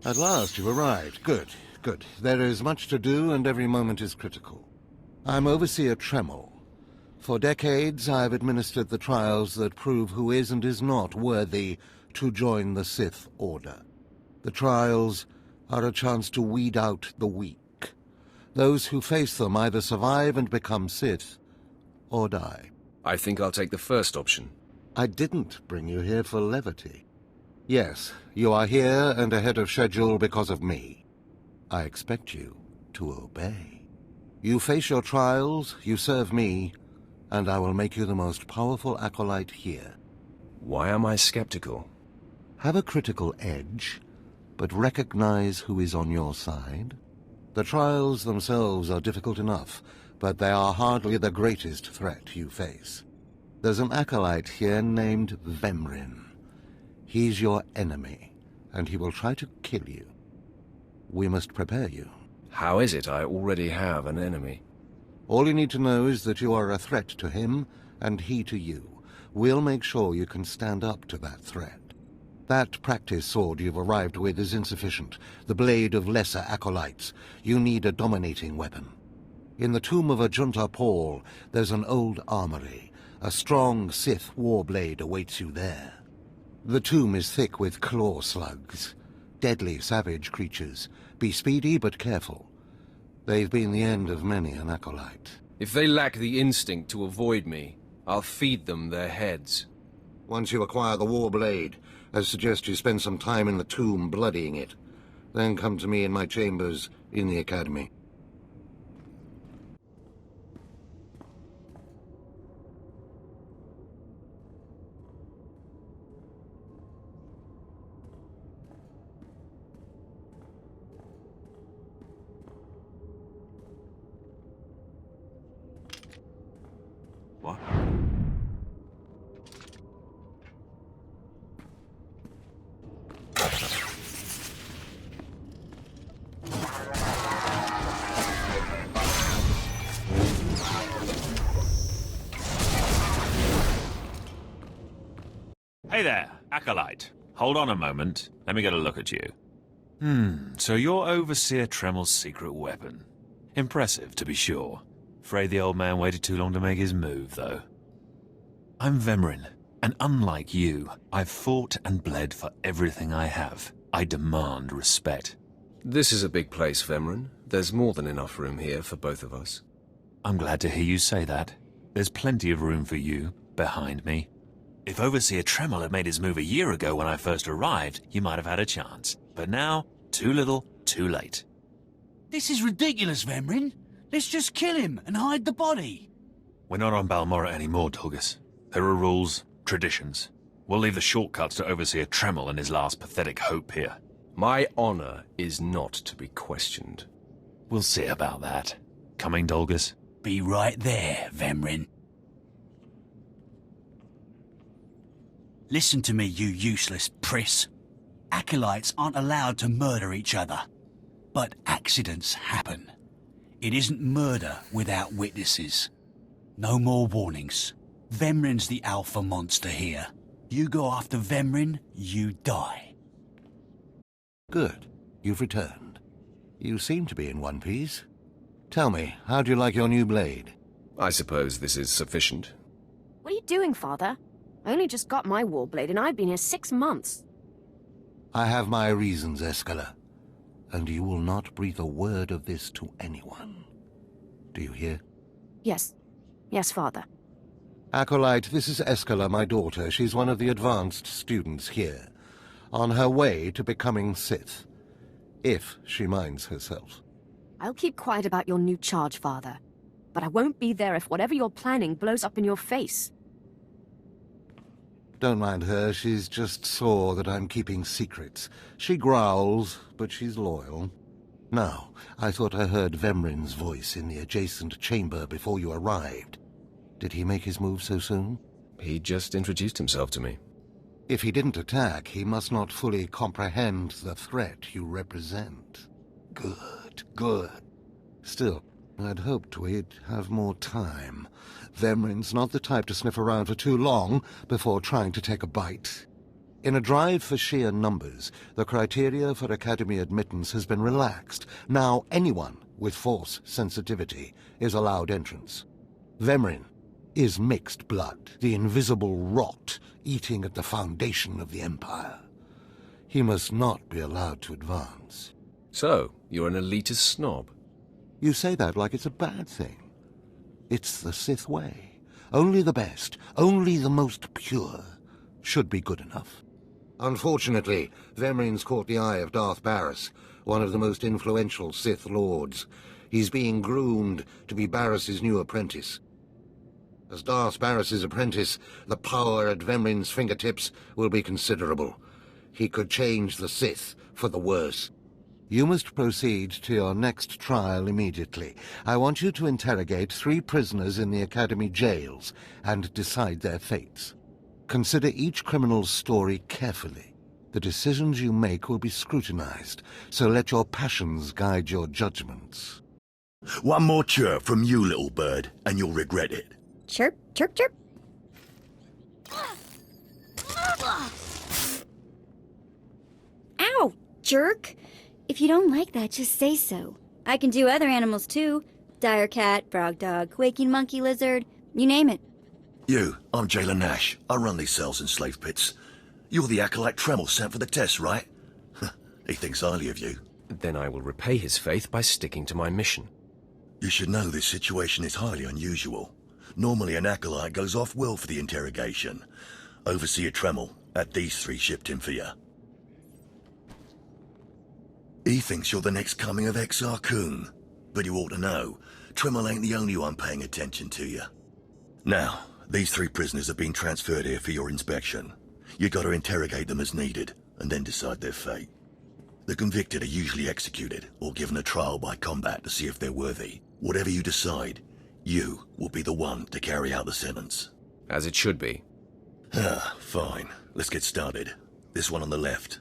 At last you've arrived. Good, good. There is much to do, and every moment is critical. I'm Overseer Dremund. For decades, I've administered the trials that prove who is and is not worthy to join the Sith Order. The trials are a chance to weed out the weak. Those who face them either survive and become Sith, or die. I think I'll take the first option. I didn't bring you here for levity. Yes, you are here and ahead of schedule because of me. I expect you to obey. You face your trials, you serve me, and I will make you the most powerful acolyte here. Why am I skeptical? Have a critical edge, but recognize who is on your side. The trials themselves are difficult enough, but they are hardly the greatest threat you face. There's an acolyte here named Vemrin. He's your enemy, and he will try to kill you. We must prepare you. How is it I already have an enemy? All you need to know is that you are a threat to him, and he to you. We'll make sure you can stand up to that threat. That practice sword you've arrived with is insufficient. The blade of lesser acolytes. You need a dominating weapon. In the tomb of Ajunta Paul, there's an old armory. A strong Sith warblade awaits you there. The tomb is thick with claw slugs. Deadly, savage creatures. Be speedy but careful. They've been the end of many an acolyte. If they lack the instinct to avoid me, I'll feed them their heads. Once you acquire the warblade, I suggest you spend some time in the tomb bloodying it. Then come to me in my chambers in the academy. What? Hey there, Acolyte. Hold on a moment. Let me get a look at you. So you're Overseer Dremund's secret weapon. Impressive, to be sure. Afraid the old man waited too long to make his move, though. I'm Vemrin, and unlike you, I've fought and bled for everything I have. I demand respect. This is a big place, Vemrin. There's more than enough room here for both of us. I'm glad to hear you say that. There's plenty of room for you, behind me. If Overseer Dremund had made his move a year ago when I first arrived, you might have had a chance. But now, too little, too late. This is ridiculous, Vemrin. Let's just kill him and hide the body. We're not on Balmorra anymore, Tulgus. There are rules, traditions. We'll leave the shortcuts to Overseer Dremund and his last pathetic hope here. My honor is not to be questioned. We'll see about that. Coming, Dolgus? Be right there, Vemrin. Listen to me, you useless priss. Acolytes aren't allowed to murder each other. But accidents happen. It isn't murder without witnesses. No more warnings. Vemrin's the alpha monster here. You go after Vemrin, you die. Good. You've returned. You seem to be in one piece. Tell me, how do you like your new blade? I suppose this is sufficient. What are you doing, Father? I only just got my warblade and I've been here 6 months. I have my reasons, Escala. And you will not breathe a word of this to anyone. Do you hear? Yes. Yes, Father. Acolyte, this is Escala, my daughter. She's one of the advanced students here. On her way to becoming Sith. If she minds herself. I'll keep quiet about your new charge, Father. But I won't be there if whatever you're planning blows up in your face. Don't mind her, she's just sore that I'm keeping secrets. She growls, but she's loyal. Now, I thought I heard Vemrin's voice in the adjacent chamber before you arrived. Did he make his move so soon? He just introduced himself to me. If he didn't attack, he must not fully comprehend the threat you represent. Good, good. Still, I'd hoped we'd have more time. Vemrin's not the type to sniff around for too long before trying to take a bite. In a drive for sheer numbers, the criteria for Academy admittance has been relaxed. Now anyone with Force sensitivity is allowed entrance. Vemrin is mixed blood, the invisible rot eating at the foundation of the Empire. He must not be allowed to advance. So, you're an elitist snob? You say that like it's a bad thing. It's the Sith way. Only the best, only the most pure, should be good enough. Unfortunately, Vemrin's caught the eye of Darth Barris, one of the most influential Sith lords. He's being groomed to be Barris's new apprentice. As Darth Barris's apprentice, the power at Vemrin's fingertips will be considerable. He could change the Sith for the worse. You must proceed to your next trial immediately. I want you to interrogate 3 prisoners in the Academy jails and decide their fates. Consider each criminal's story carefully. The decisions you make will be scrutinized, so let your passions guide your judgments. One more chirp from you, little bird, and you'll regret it. Chirp, chirp, chirp. Ow, jerk! If you don't like that, just say so. I can do other animals too. Dire cat, frog dog, quaking monkey lizard, you name it. You, I'm Jailer Nash. I run these cells and slave pits. You're the acolyte Tremel sent for the test, right? He thinks highly of you. Then I will repay his faith by sticking to my mission. You should know this situation is highly unusual. Normally an acolyte goes off-world for the interrogation. Overseer Tremel had these 3 shipped in for you. He thinks you're the next coming of Exar Kun. But you ought to know, Tremel ain't the only one paying attention to you. Now, these 3 prisoners have been transferred here for your inspection. You gotta interrogate them as needed, and then decide their fate. The convicted are usually executed, or given a trial by combat to see if they're worthy. Whatever you decide, you will be the one to carry out the sentence. As it should be. Fine. Let's get started. This one on the left.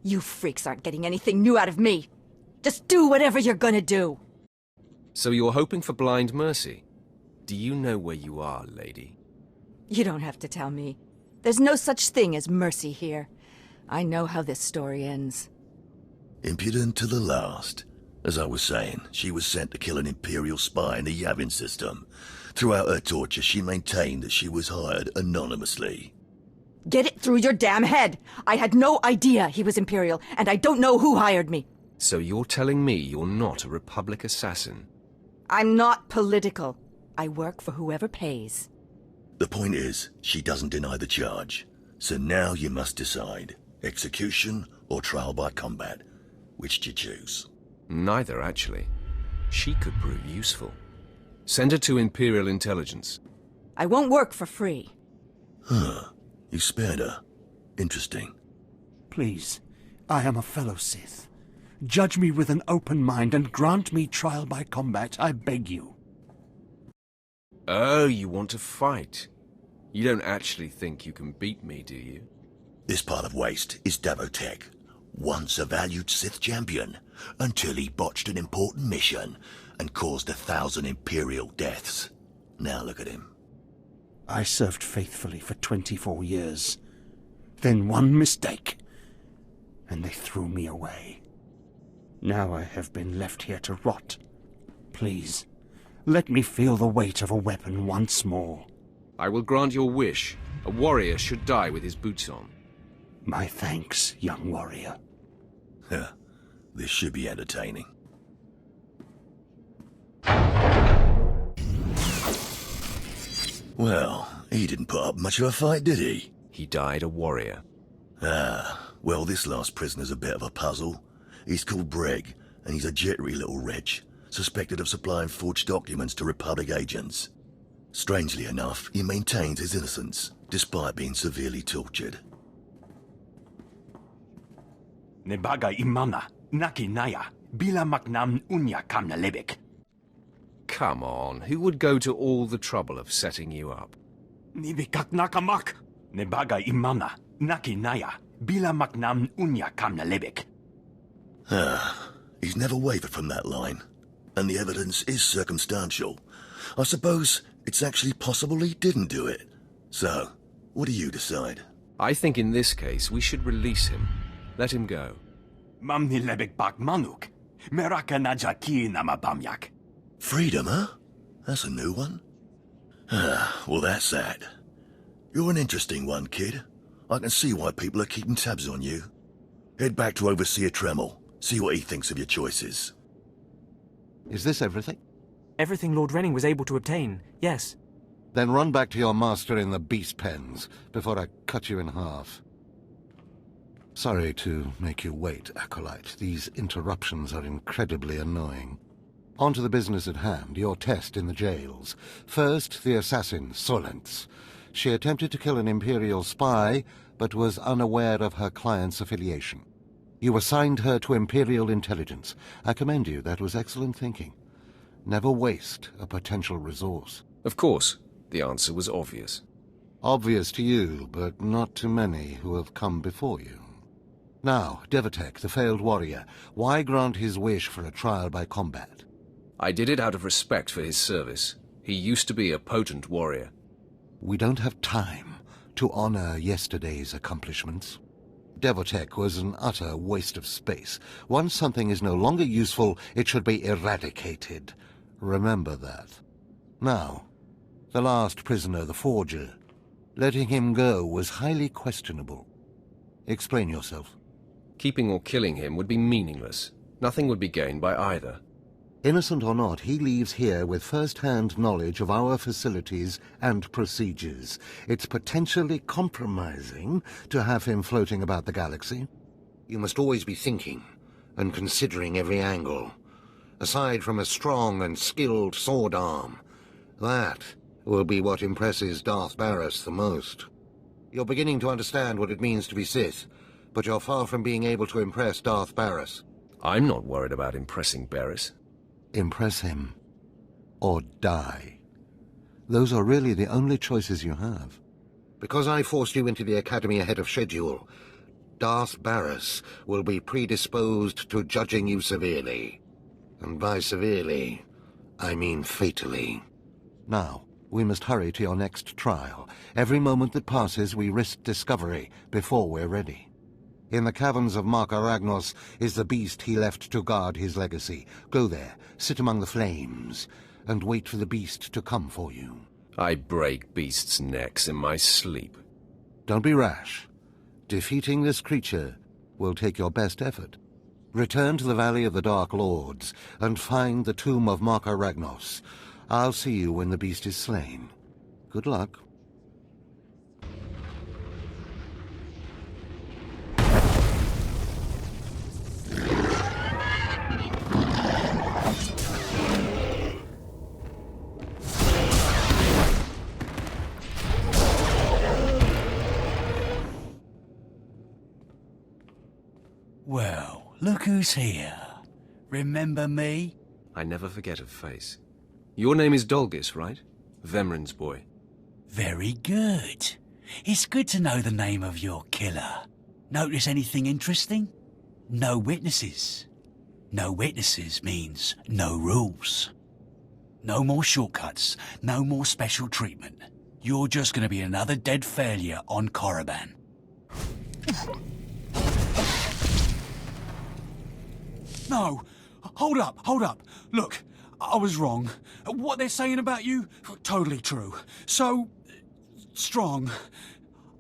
You freaks aren't getting anything new out of me. Just do whatever you're gonna do. So you're hoping for blind mercy? Do you know where you are, lady? You don't have to tell me. There's no such thing as mercy here. I know how this story ends. Impudent to the last. As I was saying, she was sent to kill an Imperial spy in the Yavin system. Throughout her torture, she maintained that she was hired anonymously. Get it through your damn head! I had no idea he was Imperial, and I don't know who hired me. So you're telling me you're not a Republic assassin? I'm not political. I work for whoever pays. The point is, she doesn't deny the charge. So now you must decide. Execution or trial by combat. Which do you choose? Neither, actually. She could prove useful. Send her to Imperial Intelligence. I won't work for free. Huh. You spared her. Interesting. Please, I am a fellow Sith. Judge me with an open mind and grant me trial by combat, I beg you. Oh, you want to fight? You don't actually think you can beat me, do you? This part of Waste is Davotech, once a valued Sith champion, until he botched an important mission and caused 1,000 Imperial deaths. Now look at him. I served faithfully for 24 years. Then one mistake, and they threw me away. Now I have been left here to rot. Please, let me feel the weight of a weapon once more. I will grant your wish. A warrior should die with his boots on. My thanks, young warrior. This should be entertaining. Well, he didn't put up much of a fight, did he? He died a warrior. Well, this last prisoner's a bit of a puzzle. He's called Breg, and he's a jittery little wretch, suspected of supplying forged documents to Republic agents. Strangely enough, he maintains his innocence, despite being severely tortured. Nebaga imana, naki naya, bila maknam unya kamna lebek. Come on, who would go to all the trouble of setting you up? Nibikak nakamak. Nebaga imana, naki naya, bila maknam unya kamna lebek. He's never wavered from that line, and the evidence is circumstantial. I suppose it's actually possible he didn't do it. So, what do you decide? I think in this case we should release him. Let him go. Mamni lebek bak manuk. Meraka najaki namabamyak. Freedom, huh? That's a new one. Well, that's that. You're an interesting one, kid. I can see why people are keeping tabs on you. Head back to Overseer Tremel. See what he thinks of your choices. Is this everything? Everything Lord Renning was able to obtain, yes. Then run back to your master in the beast pens before I cut you in half. Sorry to make you wait, Acolyte. These interruptions are incredibly annoying. On to the business at hand, your test in the jails. First, the assassin, Solentz. She attempted to kill an Imperial spy, but was unaware of her client's affiliation. You assigned her to Imperial intelligence. I commend you, that was excellent thinking. Never waste a potential resource. Of course, the answer was obvious. Obvious to you, but not to many who have come before you. Now, Devatek, the failed warrior, why grant his wish for a trial by combat? I did it out of respect for his service. He used to be a potent warrior. We don't have time to honor yesterday's accomplishments. Devatek was an utter waste of space. Once something is no longer useful, it should be eradicated. Remember that. Now, the last prisoner, the Forger. Letting him go was highly questionable. Explain yourself. Keeping or killing him would be meaningless. Nothing would be gained by either. Innocent or not, he leaves here with first-hand knowledge of our facilities and procedures. It's potentially compromising to have him floating about the galaxy. You must always be thinking and considering every angle. Aside from a strong and skilled sword arm, that will be what impresses Darth Barris the most. You're beginning to understand what it means to be Sith, but you're far from being able to impress Darth Barris. I'm not worried about impressing Barris. Impress him, or die. Those are really the only choices you have. Because I forced you into the Academy ahead of schedule, Darth Barris will be predisposed to judging you severely. And by severely, I mean fatally. Now, we must hurry to your next trial. Every moment that passes, we risk discovery before we're ready. In the caverns of Mark Aragnos is the beast he left to guard his legacy. Go there, sit among the flames, and wait for the beast to come for you. I break beasts' necks in my sleep. Don't be rash. Defeating this creature will take your best effort. Return to the Valley of the Dark Lords, and find the tomb of Mark Aragnos. I'll see you when the beast is slain. Good luck. Well, look who's here. Remember me? I never forget a face. Your name is Dolgis, right? Vemrin's boy. Very good. It's good to know the name of your killer. Notice anything interesting? No witnesses. No witnesses means no rules. No more shortcuts, no more special treatment. You're just gonna be another dead failure on Korriban. No! Hold up! Look, I was wrong. What they're saying about you, totally true. So, strong.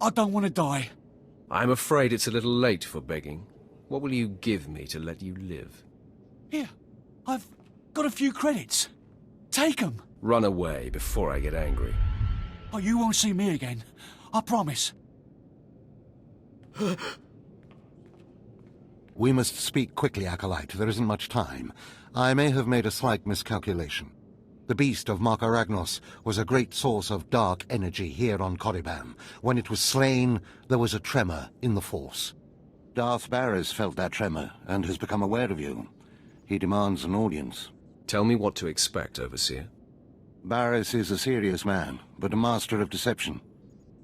I don't want to die. I'm afraid it's a little late for begging. What will you give me to let you live? Here, I've got a few credits. Take them. Run away before I get angry. Oh, you won't see me again. I promise. We must speak quickly, Acolyte. There isn't much time. I may have made a slight miscalculation. The beast of Mark Aragnos was a great source of dark energy here on Korriban. When it was slain, there was a tremor in the Force. Darth Barris felt that tremor and has become aware of you. He demands an audience. Tell me what to expect, Overseer. Barris is a serious man, but a master of deception.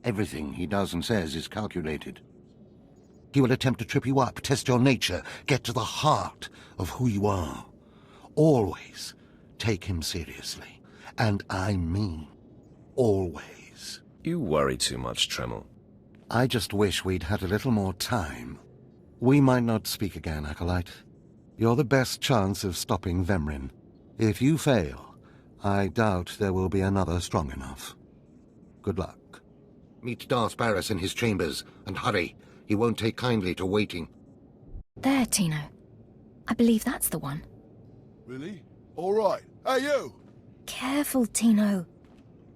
Everything he does and says is calculated. He will attempt to trip you up, test your nature, get to the heart of who you are. Always take him seriously. And I mean always. You worry too much, Tremel. I just wish we'd had a little more time. We might not speak again, Acolyte. You're the best chance of stopping Vemrin. If you fail, I doubt there will be another strong enough. Good luck. Meet Darth Barris in his chambers, and hurry. He won't take kindly to waiting. There, Tino. I believe that's the one. Really? All right. Hey, you! Careful, Tino.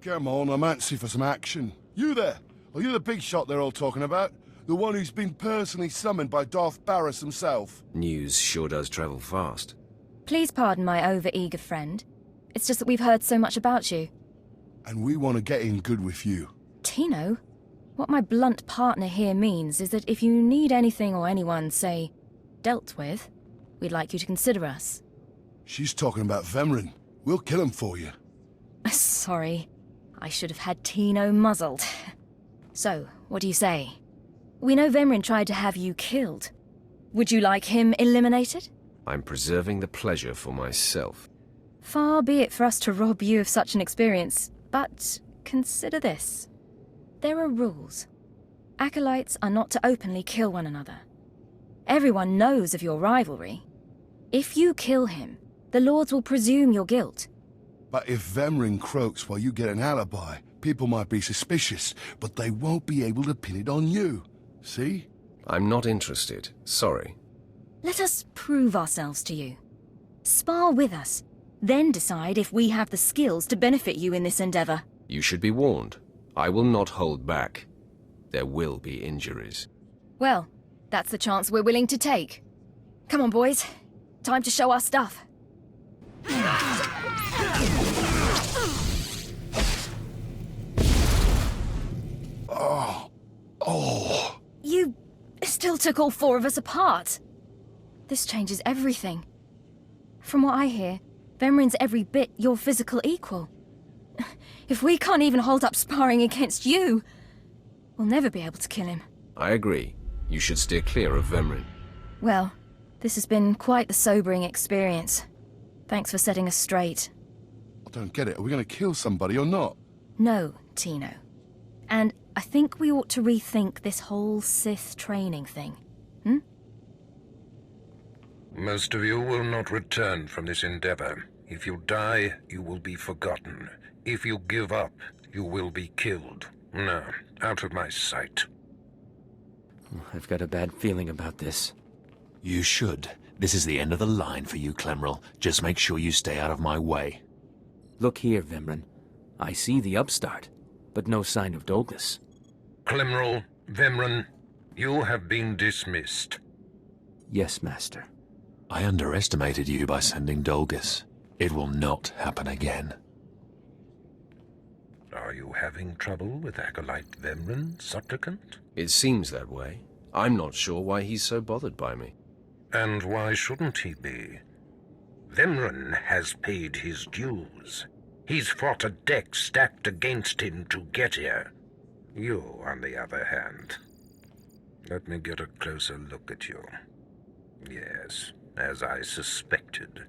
Come on, I'm antsy for some action. You there? Are you the big shot they're all talking about? The one who's been personally summoned by Darth Barris himself? News sure does travel fast. Please pardon my over-eager friend. It's just that we've heard so much about you. And we want to get in good with you. Tino? What my blunt partner here means is that if you need anything or anyone, say, dealt with, we'd like you to consider us. She's talking about Vemrin. We'll kill him for you. Sorry. I should have had Tino muzzled. So, what do you say? We know Vemrin tried to have you killed. Would you like him eliminated? I'm preserving the pleasure for myself. Far be it for us to rob you of such an experience, but consider this. There are rules. Acolytes are not to openly kill one another. Everyone knows of your rivalry. If you kill him, the Lords will presume your guilt. But if Vemrin croaks while you get an alibi, people might be suspicious, but they won't be able to pin it on you. See? I'm not interested. Sorry. Let us prove ourselves to you. Spar with us, then decide if we have the skills to benefit you in this endeavor. You should be warned. I will not hold back. There will be injuries. Well, that's the chance we're willing to take. Come on, boys. Time to show our stuff. Oh. You still took all four of us apart. This changes everything. From what I hear, Vemrin's every bit your physical equal. If we can't even hold up sparring against you, we'll never be able to kill him. I agree. You should steer clear of Vemrin. Well, this has been quite the sobering experience. Thanks for setting us straight. I don't get it. Are we going to kill somebody or not? No, Tino. And I think we ought to rethink this whole Sith training thing. Most of you will not return from this endeavor. If you die, you will be forgotten. If you give up, you will be killed. No, out of my sight. I've got a bad feeling about this. You should. This is the end of the line for you, Clemrel. Just make sure you stay out of my way. Look here, Vemrin. I see the upstart, but no sign of Dolgus. Clemrel, Vemrin, you have been dismissed. Yes, Master. I underestimated you by sending Dolgus. It will not happen again. Are you having trouble with Acolyte Vemrin, Supplicant? It seems that way. I'm not sure why he's so bothered by me. And why shouldn't he be? Vemrin has paid his dues. He's fought a deck stacked against him to get here. You, on the other hand. Let me get a closer look at you. Yes, as I suspected.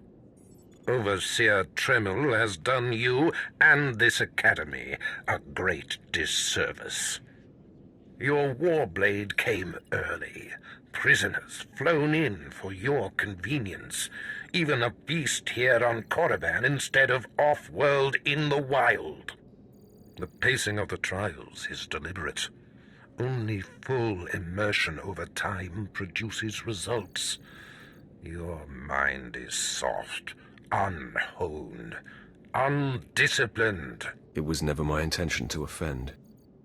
Overseer Tremel has done you and this academy a great disservice. Your warblade came early. Prisoners flown in for your convenience. Even a beast here on Korriban instead of off-world in the wild. The pacing of the trials is deliberate. Only full immersion over time produces results. Your mind is soft, unhoned, undisciplined. It was never my intention to offend.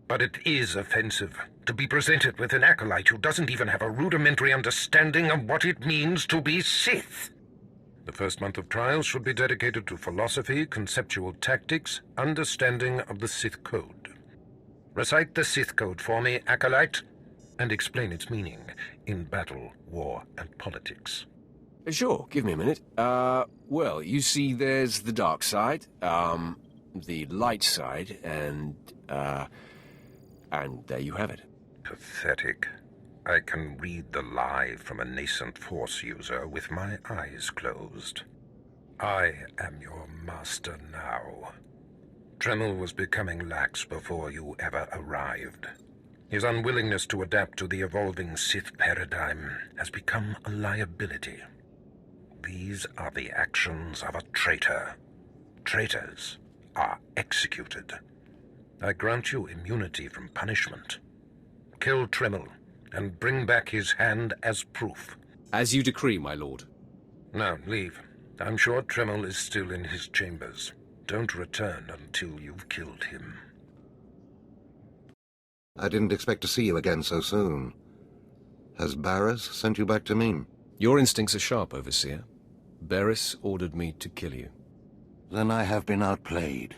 But it is offensive to be presented with an acolyte who doesn't even have a rudimentary understanding of what it means to be Sith. The first month of trials should be dedicated to philosophy, conceptual tactics, understanding of the Sith Code. Recite the Sith Code for me, acolyte, and explain its meaning in battle, war, and politics. Sure, give me a minute. Well, you see there's the dark side, the light side, and there you have it. Pathetic. I can read the lie from a nascent Force user with my eyes closed. I am your master now. Tremel was becoming lax before you ever arrived. His unwillingness to adapt to the evolving Sith paradigm has become a liability. These are the actions of a traitor. Traitors are executed. I grant you immunity from punishment. Kill Tremel, and bring back his hand as proof. As you decree, my lord. Now, leave. I'm sure Tremel is still in his chambers. Don't return until you've killed him. I didn't expect to see you again so soon. Has Barris sent you back to me? Your instincts are sharp, Overseer. Barris ordered me to kill you. Then I have been outplayed.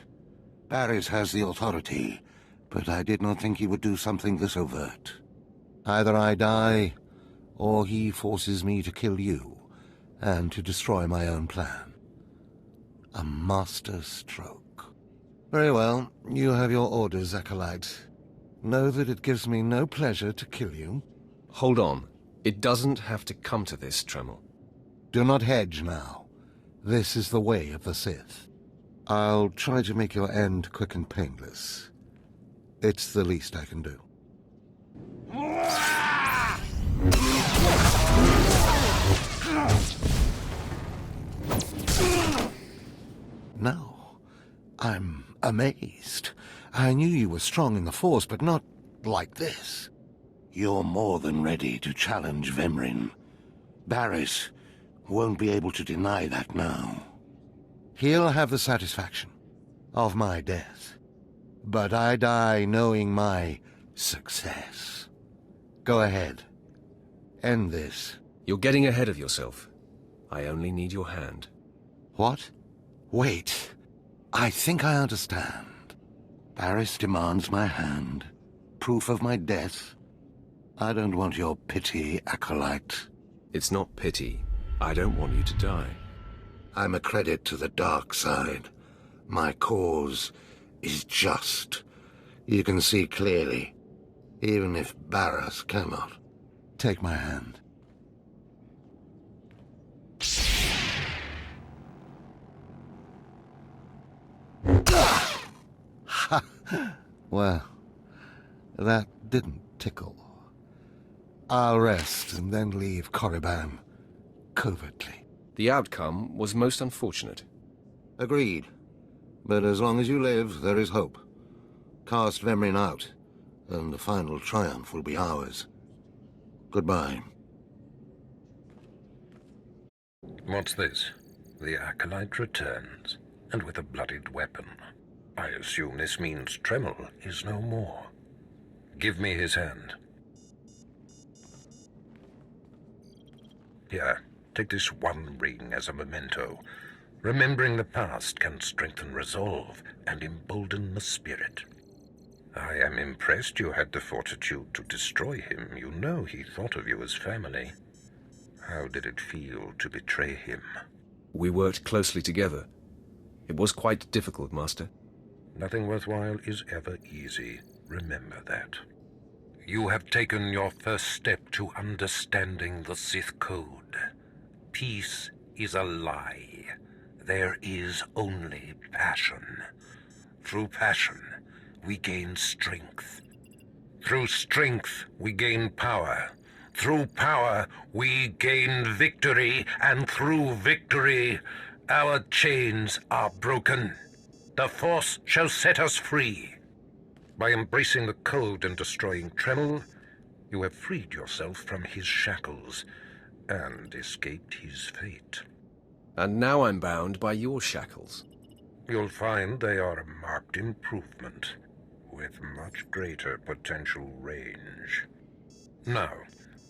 Barris has the authority, but I did not think he would do something this overt. Either I die, or he forces me to kill you, and to destroy my own plan. A master stroke. Very well, you have your orders, Acolyte. Know that it gives me no pleasure to kill you. Hold on. It doesn't have to come to this, Tremel. Do not hedge now. This is the way of the Sith. I'll try to make your end quick and painless. It's the least I can do. No, I'm amazed. I knew you were strong in the Force, but not like this. You're more than ready to challenge Vemrin. Barris won't be able to deny that now. He'll have the satisfaction of my death, but I die knowing my success. Go ahead. End this. You're getting ahead of yourself. I only need your hand. What? Wait. I think I understand. Barris demands my hand. Proof of my death. I don't want your pity, Acolyte. It's not pity. I don't want you to die. I'm a credit to the dark side. My cause is just. You can see clearly, even if Barris cannot. Take my hand. Well, that didn't tickle. I'll rest and then leave Korriban covertly. The outcome was most unfortunate. Agreed. But as long as you live, there is hope. Cast Vemrin out, and the final triumph will be ours. Goodbye. What's this? The Acolyte returns, and with a bloodied weapon. I assume this means Tremel is no more. Give me his hand. Here, take this one ring as a memento. Remembering the past can strengthen resolve and embolden the spirit. I am impressed you had the fortitude to destroy him. You know he thought of you as family. How did it feel to betray him? We worked closely together. It was quite difficult, Master. Nothing worthwhile is ever easy. Remember that. You have taken your first step to understanding the Sith Code. Peace is a lie. There is only passion. Through passion, we gain strength. Through strength, we gain power. Through power, we gain victory. And through victory, our chains are broken. The Force shall set us free. By embracing the Code and destroying Tremel, you have freed yourself from his shackles and escaped his fate. And now I'm bound by your shackles. You'll find they are a marked improvement, with much greater potential range. Now,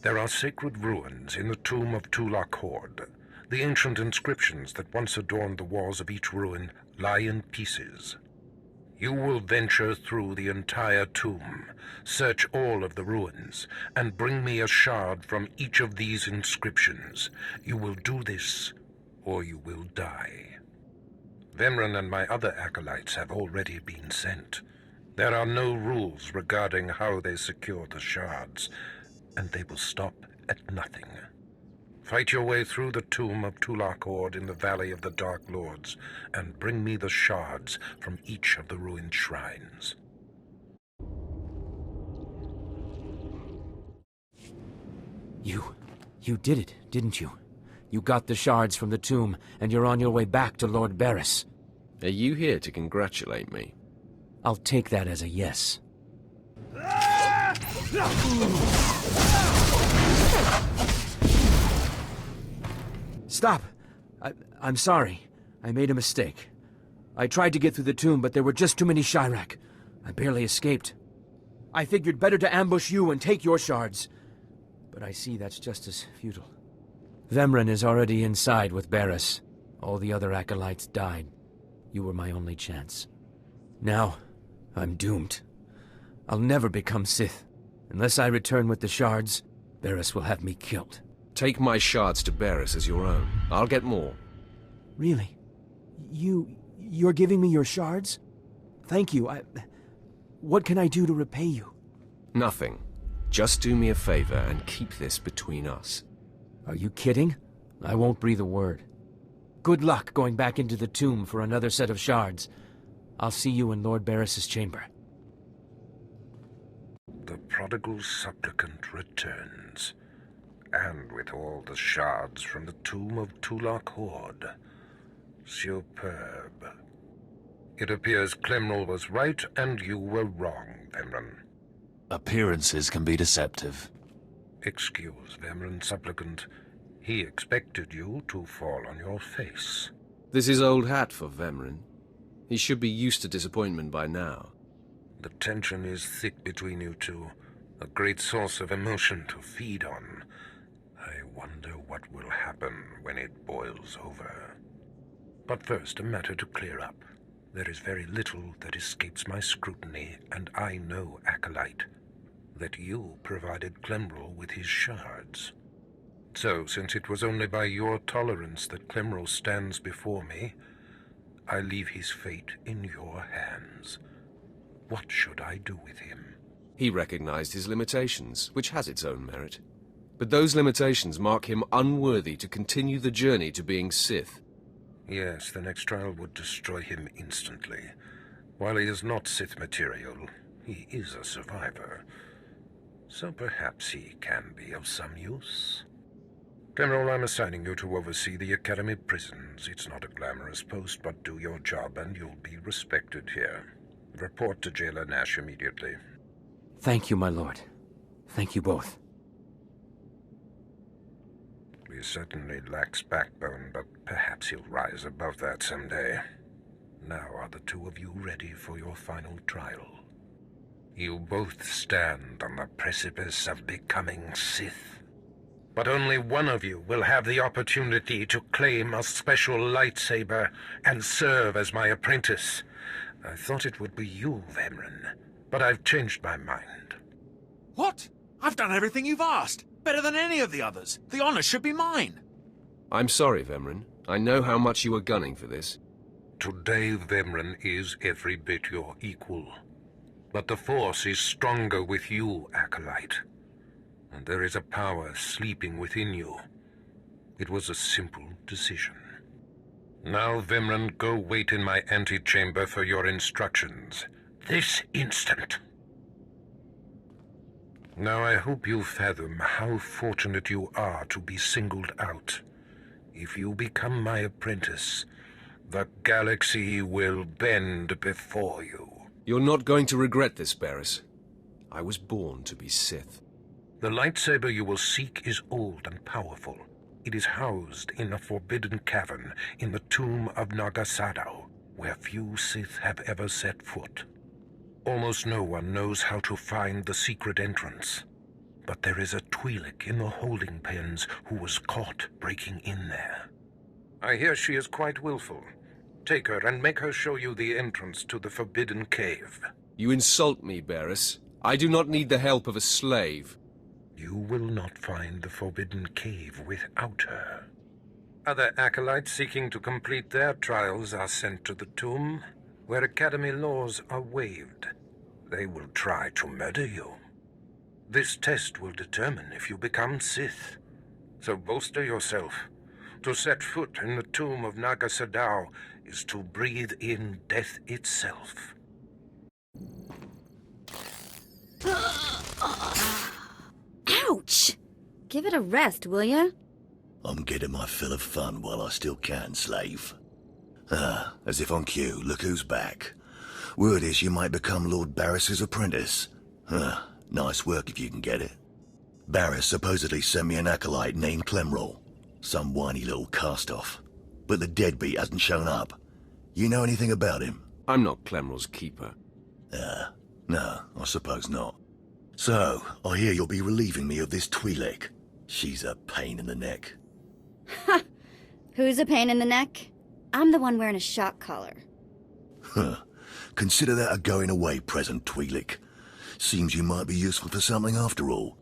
there are sacred ruins in the tomb of Tulak Horde. The ancient inscriptions that once adorned the walls of each ruin lie in pieces. You will venture through the entire tomb, search all of the ruins, and bring me a shard from each of these inscriptions. You will do this, or you will die. Vemrin and my other acolytes have already been sent. There are no rules regarding how they secure the shards, and they will stop at nothing. Fight your way through the tomb of Tulak Horde in the Valley of the Dark Lords, and bring me the shards from each of the ruined shrines. You did it, didn't you? You got the shards from the tomb, and you're on your way back to Lord Barris. Are you here to congratulate me? I'll take that as a yes. Stop! I'm sorry. I made a mistake. I tried to get through the tomb, but there were just too many Chirac. I barely escaped. I figured better to ambush you and take your shards. But I see that's just as futile. Vemryn is already inside with Barris. All the other acolytes died. You were my only chance. Now, I'm doomed. I'll never become Sith. Unless I return with the shards, Barris will have me killed. Take my shards to Barris as your own. I'll get more. Really? You're giving me your shards? Thank you. What can I do to repay you? Nothing. Just do me a favor and keep this between us. Are you kidding? I won't breathe a word. Good luck going back into the tomb for another set of shards. I'll see you in Lord Barris's chamber. The prodigal supplicant returns, and with all the shards from the tomb of Tulak Horde. Superb. It appears Clemrel was right, and you were wrong, Vemryn. Appearances can be deceptive. Excuse Vemryn, supplicant. He expected you to fall on your face. This is old hat for Vemryn. He should be used to disappointment by now. The tension is thick between you two, a great source of emotion to feed on. I wonder what will happen when it boils over. But first, a matter to clear up. There is very little that escapes my scrutiny, and I know, Acolyte, that you provided Clemrel with his shards. So, since it was only by your tolerance that Clemrel stands before me, I leave his fate in your hands. What should I do with him? He recognized his limitations, which has its own merit. But those limitations mark him unworthy to continue the journey to being Sith. Yes, the next trial would destroy him instantly. While he is not Sith material, he is a survivor. So perhaps he can be of some use. Clemrel, I'm assigning you to oversee the Academy prisons. It's not a glamorous post, but do your job and you'll be respected here. Report to Jailer Nash immediately. Thank you, my lord. Thank you both. He certainly lacks backbone, but perhaps he'll rise above that someday. Now are the two of you ready for your final trial? You both stand on the precipice of becoming Sith. But only one of you will have the opportunity to claim a special lightsaber and serve as my apprentice. I thought it would be you, Vemryn, but I've changed my mind. What? I've done everything you've asked. Better than any of the others. The honor should be mine. I'm sorry, Vemryn. I know how much you were gunning for this. Today, Vemryn is every bit your equal. But the Force is stronger with you, Acolyte. And there is a power sleeping within you. It was a simple decision. Now, Vemryn, go wait in my antechamber for your instructions. This instant. Now, I hope you fathom how fortunate you are to be singled out. If you become my apprentice, the galaxy will bend before you. You're not going to regret this, Barris. I was born to be Sith. The lightsaber you will seek is old and powerful. It is housed in a forbidden cavern in the tomb of Nagasadao, where few Sith have ever set foot. Almost no one knows how to find the secret entrance. But there is a Twi'lek in the holding pens who was caught breaking in there. I hear she is quite willful. Take her and make her show you the entrance to the forbidden cave. You insult me, Barris. I do not need the help of a slave. You will not find the forbidden cave without her. Other acolytes seeking to complete their trials are sent to the tomb, where Academy laws are waived. They will try to murder you. This test will determine if you become Sith. So bolster yourself. To set foot in the tomb of Nagasadao is to breathe in death itself. Ouch! Give it a rest, will ya? I'm getting my fill of fun while I still can, slave. Ah, as if on cue, look who's back. Word is you might become Lord Barris's apprentice. Nice work if you can get it. Barris supposedly sent me an acolyte named Clemrol. Some whiny little cast-off. But the deadbeat hasn't shown up. You know anything about him? I'm not Clemrol's keeper. No, I suppose not. So, I hear you'll be relieving me of this Twi'lek. She's a pain in the neck. Ha! Who's a pain in the neck? I'm the one wearing a shock collar. Consider that a going-away present, Twi'lek. Seems you might be useful for something after all.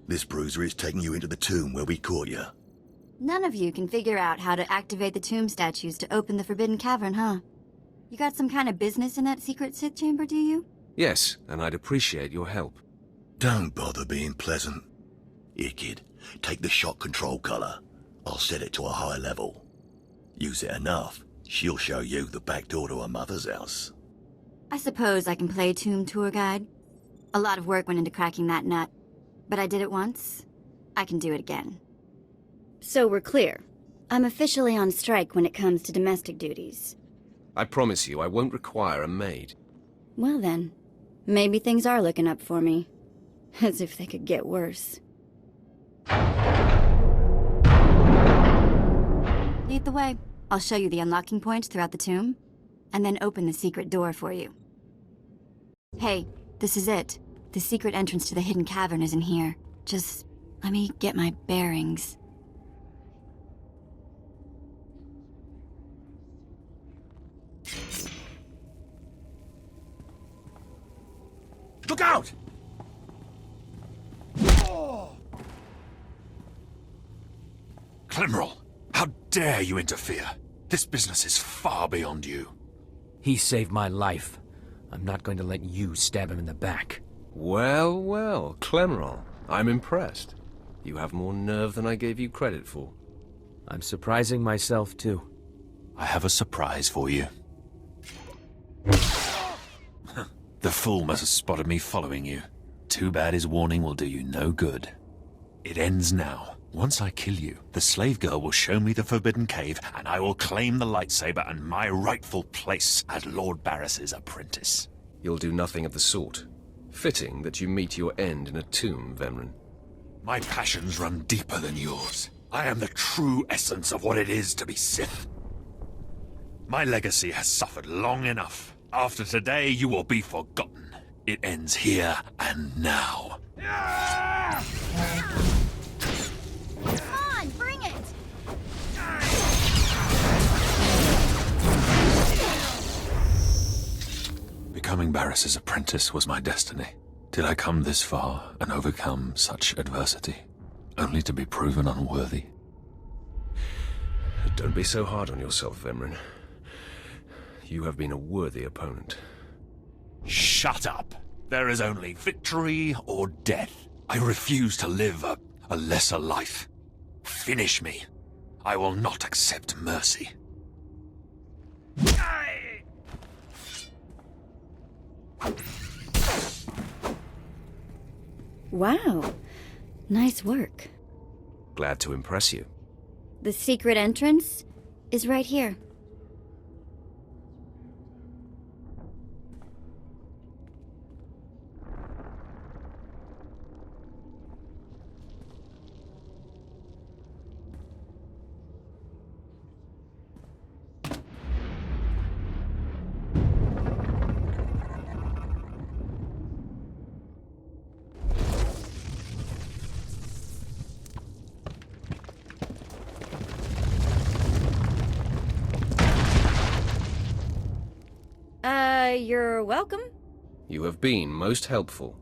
This bruiser is taking you into the tomb where we caught you. None of you can figure out how to activate the tomb statues to open the Forbidden Cavern, huh? You got some kind of business in that secret Sith chamber, do you? Yes, and I'd appreciate your help. Don't bother being pleasant. Here, kid, take the shock control collar. I'll set it to a high level. Use it enough, she'll show you the back door to her mother's house. I suppose I can play tomb tour guide. A lot of work went into cracking that nut. But I did it once. I can do it again. So we're clear. I'm officially on strike when it comes to domestic duties. I promise you I won't require a maid. Well then, maybe things are looking up for me. As if they could get worse. Lead the way. I'll show you the unlocking points throughout the tomb, and then open the secret door for you. Hey, this is it. The secret entrance to the hidden cavern is in here. Just let me get my bearings. Look out! Clemrol, how dare you interfere? This business is far beyond you. He saved my life. I'm not going to let you stab him in the back. Well, well, Clemrol, I'm impressed. You have more nerve than I gave you credit for. I'm surprising myself, too. I have a surprise for you. The fool must have spotted me following you. Too bad his warning will do you no good. It ends now. Once I kill you, the slave girl will show me the Forbidden Cave, and I will claim the lightsaber and my rightful place as Lord Barris's apprentice. You'll do nothing of the sort. Fitting that you meet your end in a tomb, Vemren. My passions run deeper than yours. I am the true essence of what it is to be Sith. My legacy has suffered long enough. After today, you will be forgotten. It ends here and now. Come on, bring it! Becoming Barris's apprentice was my destiny. Did I come this far and overcome such adversity, only to be proven unworthy? Don't be so hard on yourself, Vemren. You have been a worthy opponent. Shut up! There is only victory or death. I refuse to live a lesser life. Finish me. I will not accept mercy. Wow. Nice work. Glad to impress you. The secret entrance is right here. You're welcome. You have been most helpful.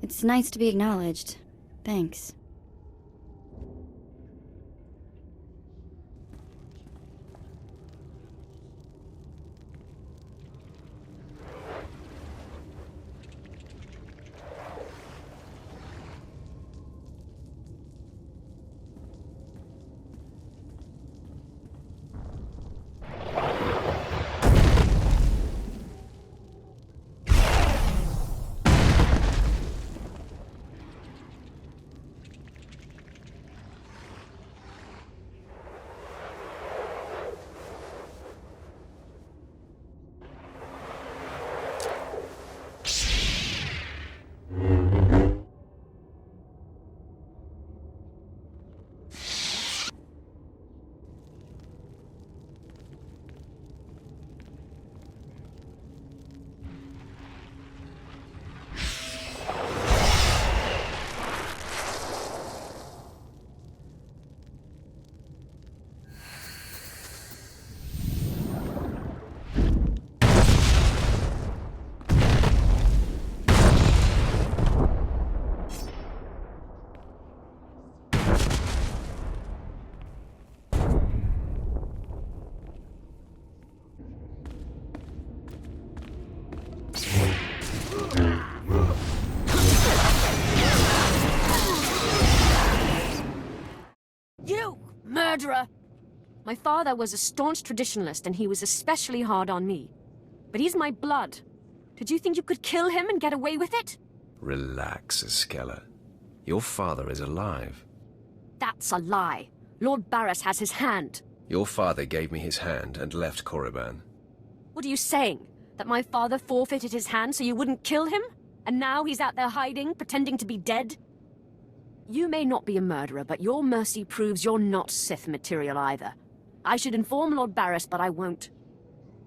It's nice to be acknowledged. Thanks. murderer! My father was a staunch traditionalist, and he was especially hard on me. But he's my blood. Did you think you could kill him and get away with it? Relax, Iskella. Your father is alive. That's a lie. Lord Barris has his hand. Your father gave me his hand and left Korriban. What are you saying? That my father forfeited his hand so you wouldn't kill him? And now he's out there hiding, pretending to be dead? You may not be a murderer, but your mercy proves you're not Sith material either. I should inform Lord Barris, but I won't.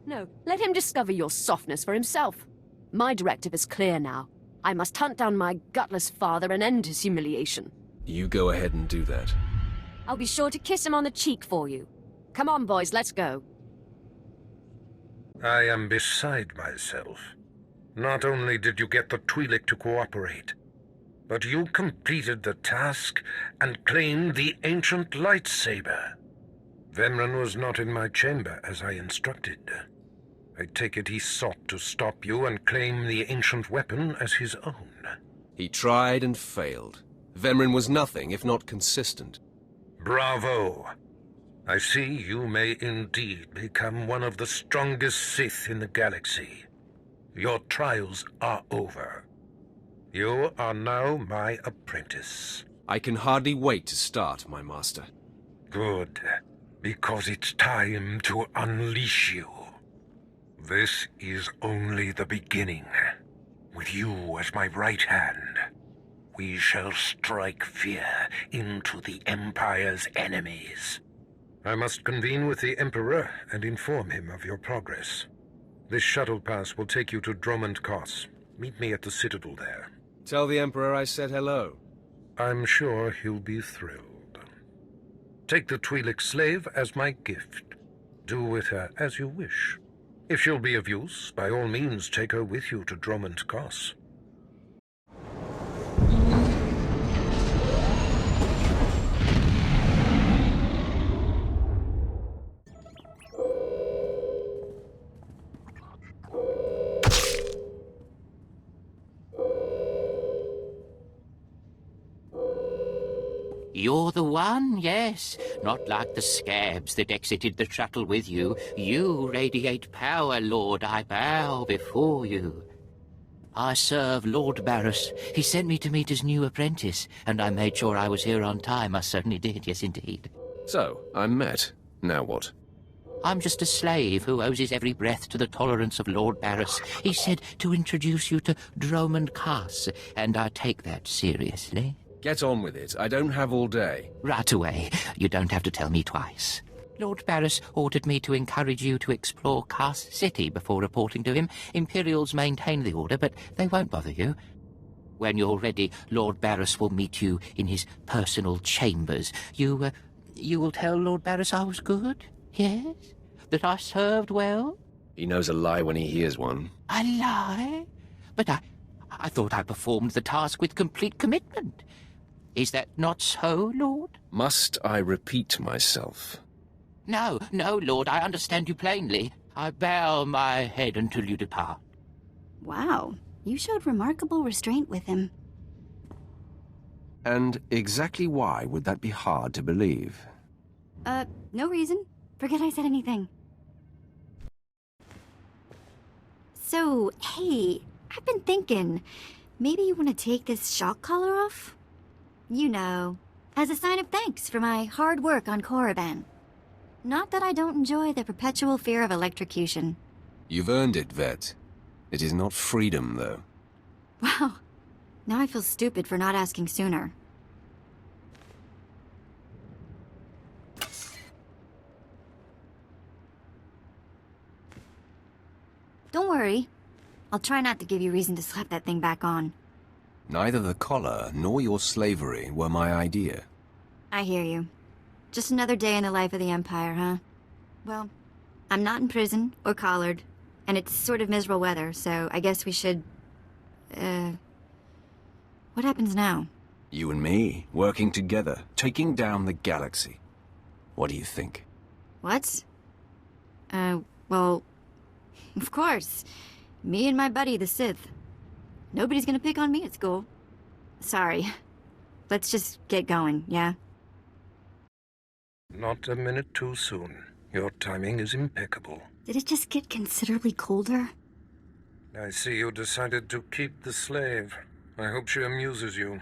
No, let him discover your softness for himself. My directive is clear now. I must hunt down my gutless father and end his humiliation. You go ahead and do that. I'll be sure to kiss him on the cheek for you. Come on, boys, let's go. I am beside myself. Not only did you get the Twi'lek to cooperate, but you completed the task and claimed the ancient lightsaber. Vemran was not in my chamber as I instructed. I take it he sought to stop you and claim the ancient weapon as his own. He tried and failed. Vemran was nothing if not consistent. Bravo! I see you may indeed become one of the strongest Sith in the galaxy. Your trials are over. You are now my apprentice. I can hardly wait to start, my master. Good, because it's time to unleash you. This is only the beginning. With you as my right hand, we shall strike fear into the Empire's enemies. I must convene with the Emperor and inform him of your progress. This shuttle pass will take you to Dromund Kaas. Meet me at the Citadel there. Tell the Emperor I said hello. I'm sure he'll be thrilled. Take the Twi'lek slave as my gift. Do with her as you wish. If she'll be of use, by all means take her with you to Dromund Kaas. You're the one, yes. Not like the scabs that exited the shuttle with you. You radiate power, Lord. I bow before you. I serve Lord Barris. He sent me to meet his new apprentice, and I made sure I was here on time. I certainly did, yes indeed. So, I'm met. Now what? I'm just a slave who owes his every breath to the tolerance of Lord Barris. He said to introduce you to Dromund Kaas, and I take that seriously. Get on with it. I don't have all day. Right away. You don't have to tell me twice. Lord Barris ordered me to encourage you to explore Kaas City before reporting to him. Imperials maintain the order, but they won't bother you. When you're ready, Lord Barris will meet you in his personal chambers. You will tell Lord Barris I was good? Yes? That I served well? He knows a lie when he hears one. A lie? But I thought I performed the task with complete commitment. Is that not so, Lord? Must I repeat myself? No, Lord, I understand you plainly. I bow my head until you depart. Wow, you showed remarkable restraint with him. And exactly why would that be hard to believe? No reason. Forget I said anything. So, hey, I've been thinking, maybe you want to take this shock collar off? You know, as a sign of thanks for my hard work on Korriban. Not that I don't enjoy the perpetual fear of electrocution. You've earned it, Vet. It is not freedom, though. Wow. Now I feel stupid for not asking sooner. Don't worry. I'll try not to give you reason to slap that thing back on. Neither the collar nor your slavery were my idea. I hear you. Just another day in the life of the Empire, huh? Well, I'm not in prison or collared, and it's sort of miserable weather, so I guess we should... What happens now? You and me, working together, taking down the galaxy. What do you think? What? Well, of course. Me and my buddy, the Sith. Nobody's gonna pick on me at school. Sorry. Let's just get going, yeah? Not a minute too soon. Your timing is impeccable. Did it just get considerably colder? I see you decided to keep the slave. I hope she amuses you.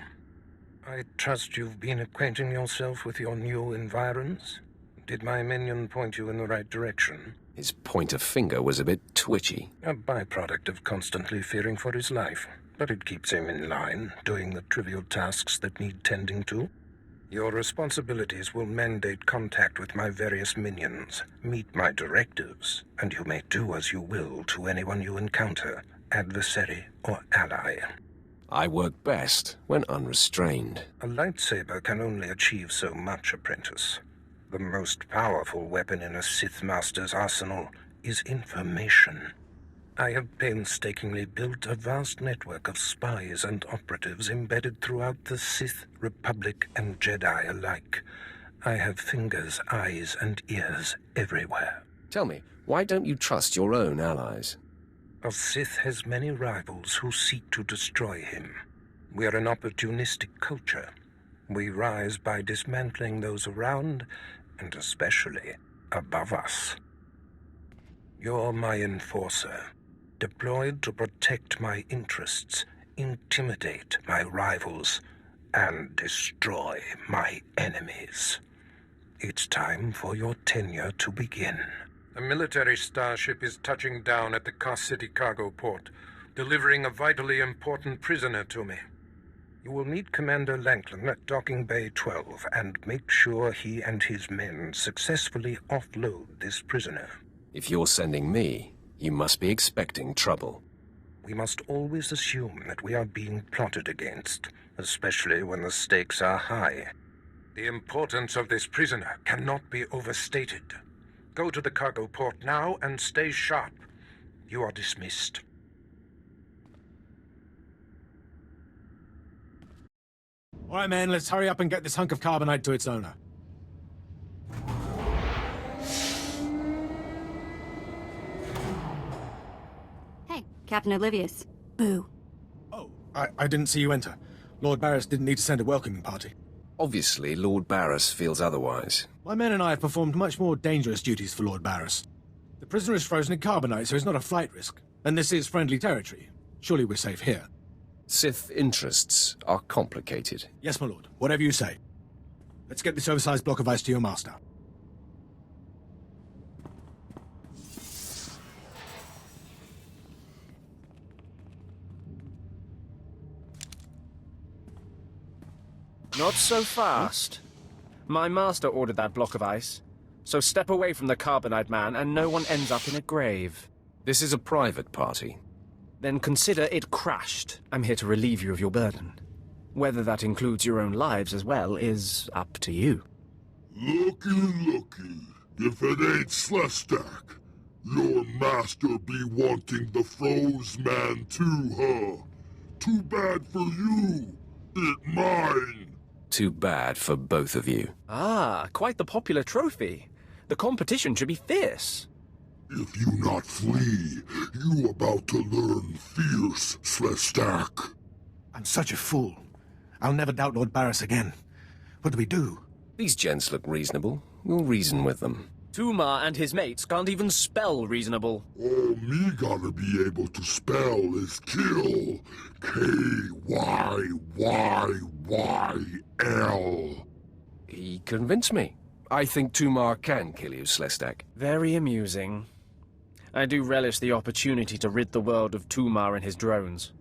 I trust you've been acquainting yourself with your new environs? Did my minion point you in the right direction? His pointer finger was a bit twitchy. A byproduct of constantly fearing for his life, but it keeps him in line, doing the trivial tasks that need tending to. Your responsibilities will mandate contact with my various minions, meet my directives, and you may do as you will to anyone you encounter, adversary or ally. I work best when unrestrained. A lightsaber can only achieve so much, apprentice. The most powerful weapon in a Sith Master's arsenal is information. I have painstakingly built a vast network of spies and operatives embedded throughout the Sith, Republic, and Jedi alike. I have fingers, eyes, and ears everywhere. Tell me, why don't you trust your own allies? A Sith has many rivals who seek to destroy him. We are an opportunistic culture. We rise by dismantling those around, and especially above us. You're my enforcer, deployed to protect my interests, intimidate my rivals, and destroy my enemies. It's time for your tenure to begin. A military starship is touching down at the Kaas City cargo port, delivering a vitally important prisoner to me. You will meet Commander Lanklin at Docking Bay 12 and make sure he and his men successfully offload this prisoner. If you're sending me, you must be expecting trouble. We must always assume that we are being plotted against, especially when the stakes are high. The importance of this prisoner cannot be overstated. Go to the cargo port now and stay sharp. You are dismissed. All right, man, let's hurry up and get this hunk of carbonite to its owner. Hey, Captain Oblivious. Boo. Oh, I didn't see you enter. Lord Barris didn't need to send a welcoming party. Obviously, Lord Barris feels otherwise. My men and I have performed much more dangerous duties for Lord Barris. The prisoner is frozen in carbonite, so he's not a flight risk. And this is friendly territory. Surely we're safe here. Sith interests are complicated. Yes, my lord. Whatever you say. Let's get this oversized block of ice to your master. Not so fast. My master ordered that block of ice. So step away from the carbonite man and no one ends up in a grave. This is a private party. Then consider it crashed. I'm here to relieve you of your burden. Whether that includes your own lives as well is up to you. Looky. If it ain't Slestak, your master be wanting the froze man too, huh? Too bad for you. It mine. Too bad for both of you. Ah, quite the popular trophy. The competition should be fierce. If you not flee, you about to learn fierce, Slestak. I'm such a fool. I'll never doubt Lord Barris again. What do we do? These gents look reasonable. We'll reason with them. Tumar and his mates can't even spell reasonable. All me gotta be able to spell is kill. K-Y-Y-Y-L. He convinced me. I think Tumar can kill you, Slestak. Very amusing. I do relish the opportunity to rid the world of Tumar and his drones.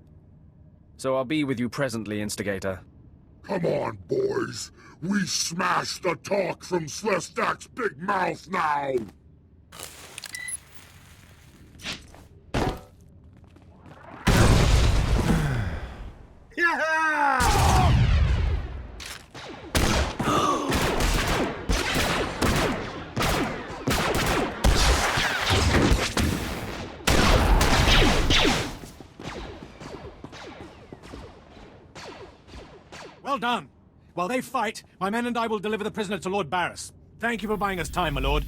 So I'll be with you presently, Instigator. Come on, boys. We smash the talk from Slestak's big mouth now! Well done. While they fight, my men and I will deliver the prisoner to Lord Barris. Thank you for buying us time, my lord.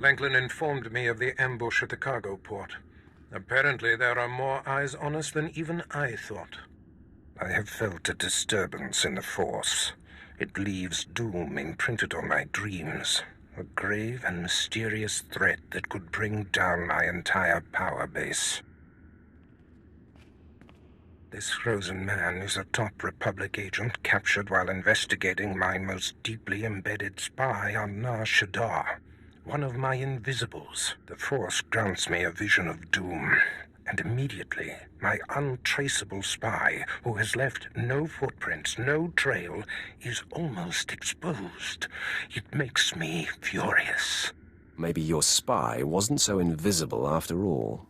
Langlin informed me of the ambush at the cargo port. Apparently there are more eyes on us than even I thought. I have felt a disturbance in the Force. It leaves doom imprinted on my dreams. A grave and mysterious threat that could bring down my entire power base. This frozen man is a top Republic agent captured while investigating my most deeply embedded spy on Nar Shaddaa. One of my invisibles. The Force grants me a vision of doom. And immediately, my untraceable spy, who has left no footprints, no trail, is almost exposed. It makes me furious. Maybe your spy wasn't so invisible after all.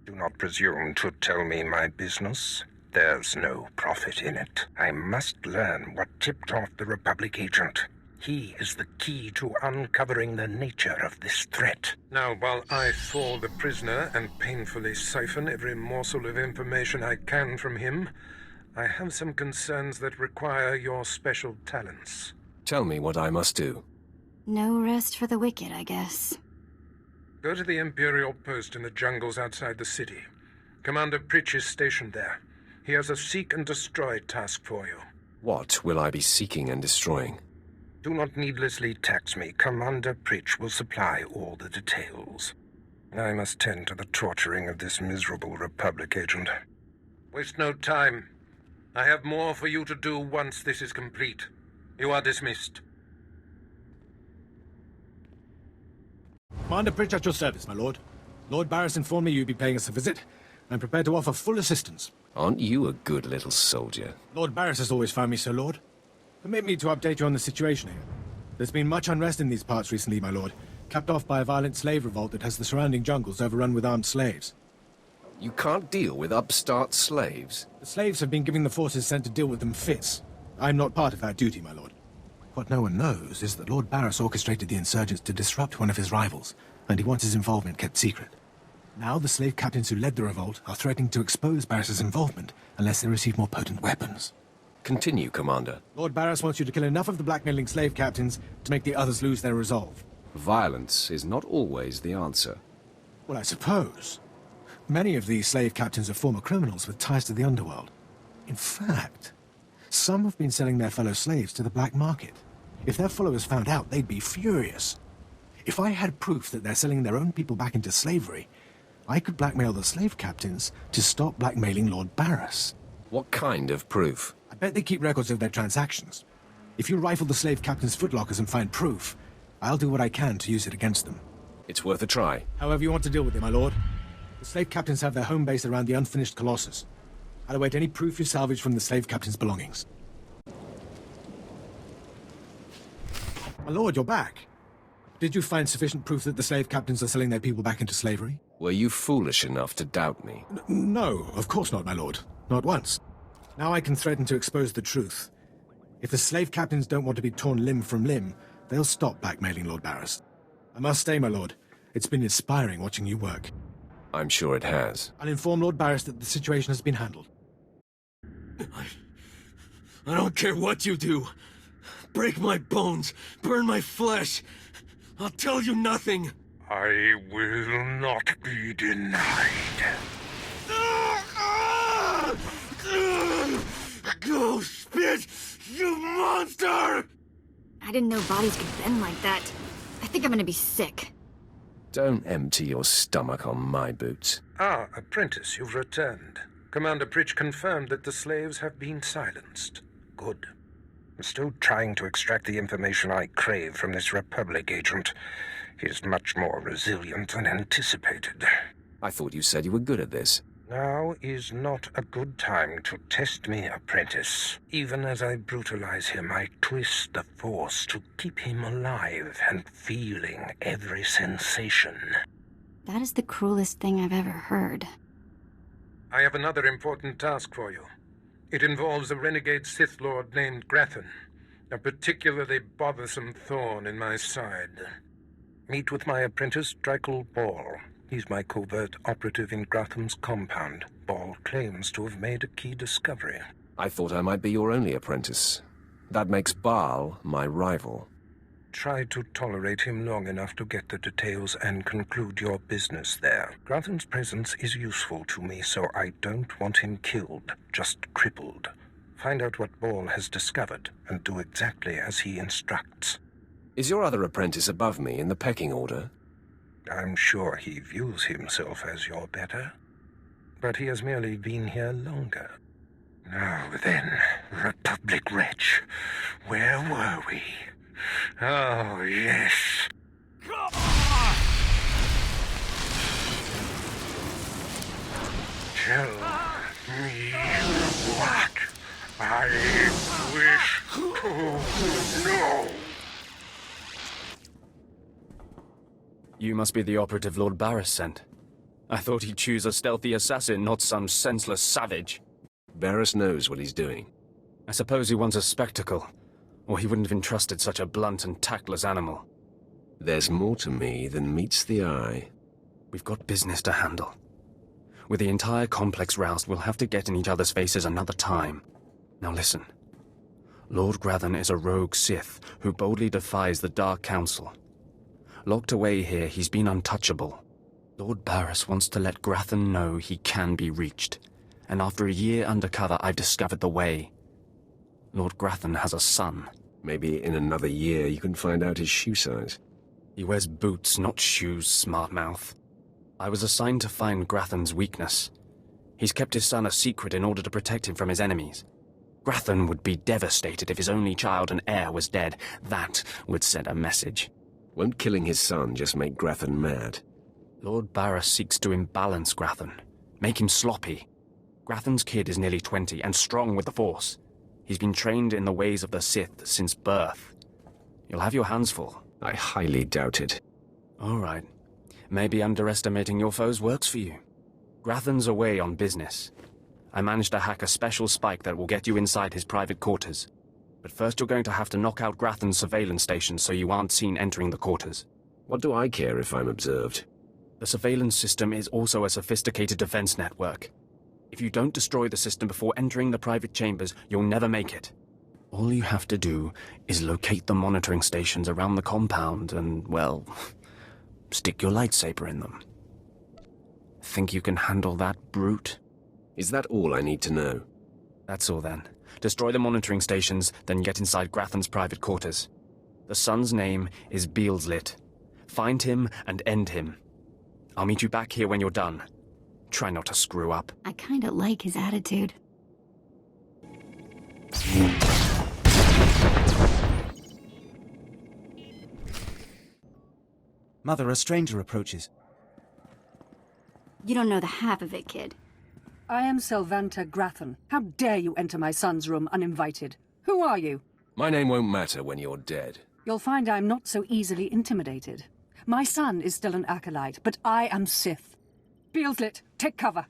Do not presume to tell me my business. There's no profit in it. I must learn what tipped off the Republic agent. He is the key to uncovering the nature of this threat. Now, while I thaw the prisoner and painfully siphon every morsel of information I can from him, I have some concerns that require your special talents. Tell me what I must do. No rest for the wicked, I guess. Go to the Imperial post in the jungles outside the city. Commander Pritch is stationed there. He has a seek and destroy task for you. What will I be seeking and destroying? Do not needlessly tax me. Commander Pritch will supply all the details. I must tend to the torturing of this miserable Republic agent. Waste no time. I have more for you to do once this is complete. You are dismissed. Commander Pritch at your service, my lord. Lord Barris informed me you'd be paying us a visit. I'm prepared to offer full assistance. Aren't you a good little soldier? Lord Barris has always found me so, Lord. Permit me to update you on the situation here. There's been much unrest in these parts recently, my lord, capped off by a violent slave revolt that has the surrounding jungles overrun with armed slaves. You can't deal with upstart slaves? The slaves have been giving the forces sent to deal with them fits. I'm not part of that duty, my lord. What no one knows is that Lord Barris orchestrated the insurgents to disrupt one of his rivals, and he wants his involvement kept secret. Now the slave captains who led the revolt are threatening to expose Barris's involvement unless they receive more potent weapons. Continue, Commander. Lord Barris wants you to kill enough of the blackmailing slave captains to make the others lose their resolve. Violence is not always the answer. Well, I suppose. Many of these slave captains are former criminals with ties to the underworld. In fact, some have been selling their fellow slaves to the black market. If their followers found out, they'd be furious. If I had proof that they're selling their own people back into slavery, I could blackmail the slave captains to stop blackmailing Lord Barris. What kind of proof? I bet they keep records of their transactions. If you rifle the slave captains' footlockers and find proof, I'll do what I can to use it against them. It's worth a try. However you want to deal with it, my lord. The slave captains have their home base around the unfinished Colossus. I'll await any proof you salvage from the slave captains' belongings. My lord, you're back. Did you find sufficient proof that the slave captains are selling their people back into slavery? Were you foolish enough to doubt me? No, of course not, my lord. Not once. Now I can threaten to expose the truth. If the slave captains don't want to be torn limb from limb, they'll stop blackmailing Lord Barris. I must stay, my lord. It's been inspiring watching you work. I'm sure it has. I'll inform Lord Barris that the situation has been handled. I don't care what you do. Break my bones, burn my flesh. I'll tell you nothing. I will not be denied. Go, spit, you monster! I didn't know bodies could bend like that. I think I'm gonna be sick. Don't empty your stomach on my boots. Ah, apprentice, you've returned. Commander Pritch confirmed that the slaves have been silenced. Good. I'm still trying to extract the information I crave from this Republic agent. He's much more resilient than anticipated. I thought you said you were good at this. Now is not a good time to test me, apprentice. Even as I brutalize him, I twist the Force to keep him alive and feeling every sensation. That is the cruelest thing I've ever heard. I have another important task for you. It involves a renegade Sith Lord named Grathan, a particularly bothersome thorn in my side. Meet with my apprentice, Drykel Ball. He's my covert operative in Gratham's compound. Ball claims to have made a key discovery. I thought I might be your only apprentice. That makes Baal my rival. Try to tolerate him long enough to get the details and conclude your business there. Grathan's presence is useful to me, so I don't want him killed, just crippled. Find out what Ball has discovered, and do exactly as he instructs. Is your other apprentice above me in the pecking order? I'm sure he views himself as your better, but he has merely been here longer. Now then, Republic wretch, where were we? Oh, yes. Tell me what I wish to know. You must be the operative Lord Barris sent. I thought he'd choose a stealthy assassin, not some senseless savage. Barris knows what he's doing. I suppose he wants a spectacle, or he wouldn't have entrusted such a blunt and tactless animal. There's more to me than meets the eye. We've got business to handle. With the entire complex roused, we'll have to get in each other's faces another time. Now listen. Lord Grathan is a rogue Sith who boldly defies the Dark Council. Locked away here, he's been untouchable. Lord Barris wants to let Grathan know he can be reached. And after a year undercover, I've discovered the way. Lord Grathan has a son. Maybe in another year you can find out his shoe size. He wears boots, not shoes, smart mouth. I was assigned to find Grathan's weakness. He's kept his son a secret in order to protect him from his enemies. Grathan would be devastated if his only child and heir was dead. That would send a message. Won't killing his son just make Grathan mad? Lord Barris seeks to imbalance Grathan, make him sloppy. Grathan's kid is nearly 20 and strong with the Force. He's been trained in the ways of the Sith since birth. You'll have your hands full. I highly doubt it. All right. Maybe underestimating your foes works for you. Grathan's away on business. I managed to hack a special spike that will get you inside his private quarters. But first you're going to have to knock out Grathan's surveillance station so you aren't seen entering the quarters. What do I care if I'm observed? The surveillance system is also a sophisticated defense network. If you don't destroy the system before entering the private chambers, you'll never make it. All you have to do is locate the monitoring stations around the compound and, well, stick your lightsaber in them. Think you can handle that, brute? Is that all I need to know? That's all then. Destroy the monitoring stations, then get inside Grathan's private quarters. The son's name is Beelslit. Find him and end him. I'll meet you back here when you're done. Try not to screw up. I kinda like his attitude. Mother, a stranger approaches. You don't know the half of it, kid. I am Selvanta Grathan. How dare you enter my son's room uninvited? Who are you? My name won't matter when you're dead. You'll find I'm not so easily intimidated. My son is still an acolyte, but I am Sith. Beelslit, take cover.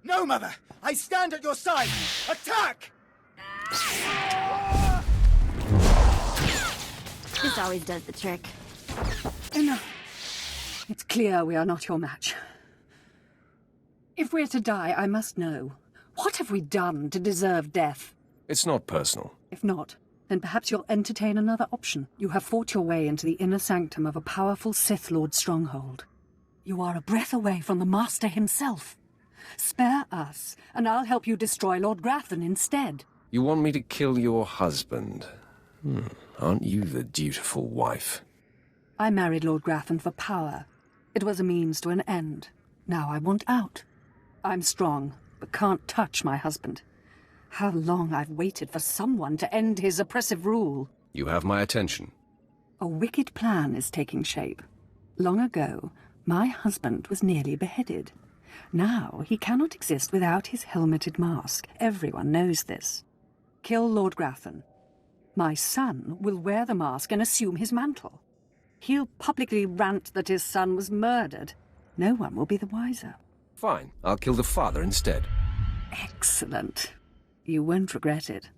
No, Mother! I stand at your side! Attack! This always does the trick. Enough. It's clear we are not your match. If we're to die, I must know. What have we done to deserve death? It's not personal. If not, then perhaps you'll entertain another option. You have fought your way into the inner sanctum of a powerful Sith Lord stronghold. You are a breath away from the Master himself. Spare us, and I'll help you destroy Lord Grathan instead. You want me to kill your husband? Aren't you the dutiful wife? I married Lord Grathan for power. It was a means to an end. Now I want out. I'm strong, but can't touch my husband. How long I've waited for someone to end his oppressive rule. You have my attention. A wicked plan is taking shape. Long ago, my husband was nearly beheaded. Now he cannot exist without his helmeted mask. Everyone knows this. Kill Lord Grathan. My son will wear the mask and assume his mantle. He'll publicly rant that his son was murdered. No one will be the wiser. Fine, I'll kill the father instead. Excellent. You won't regret it.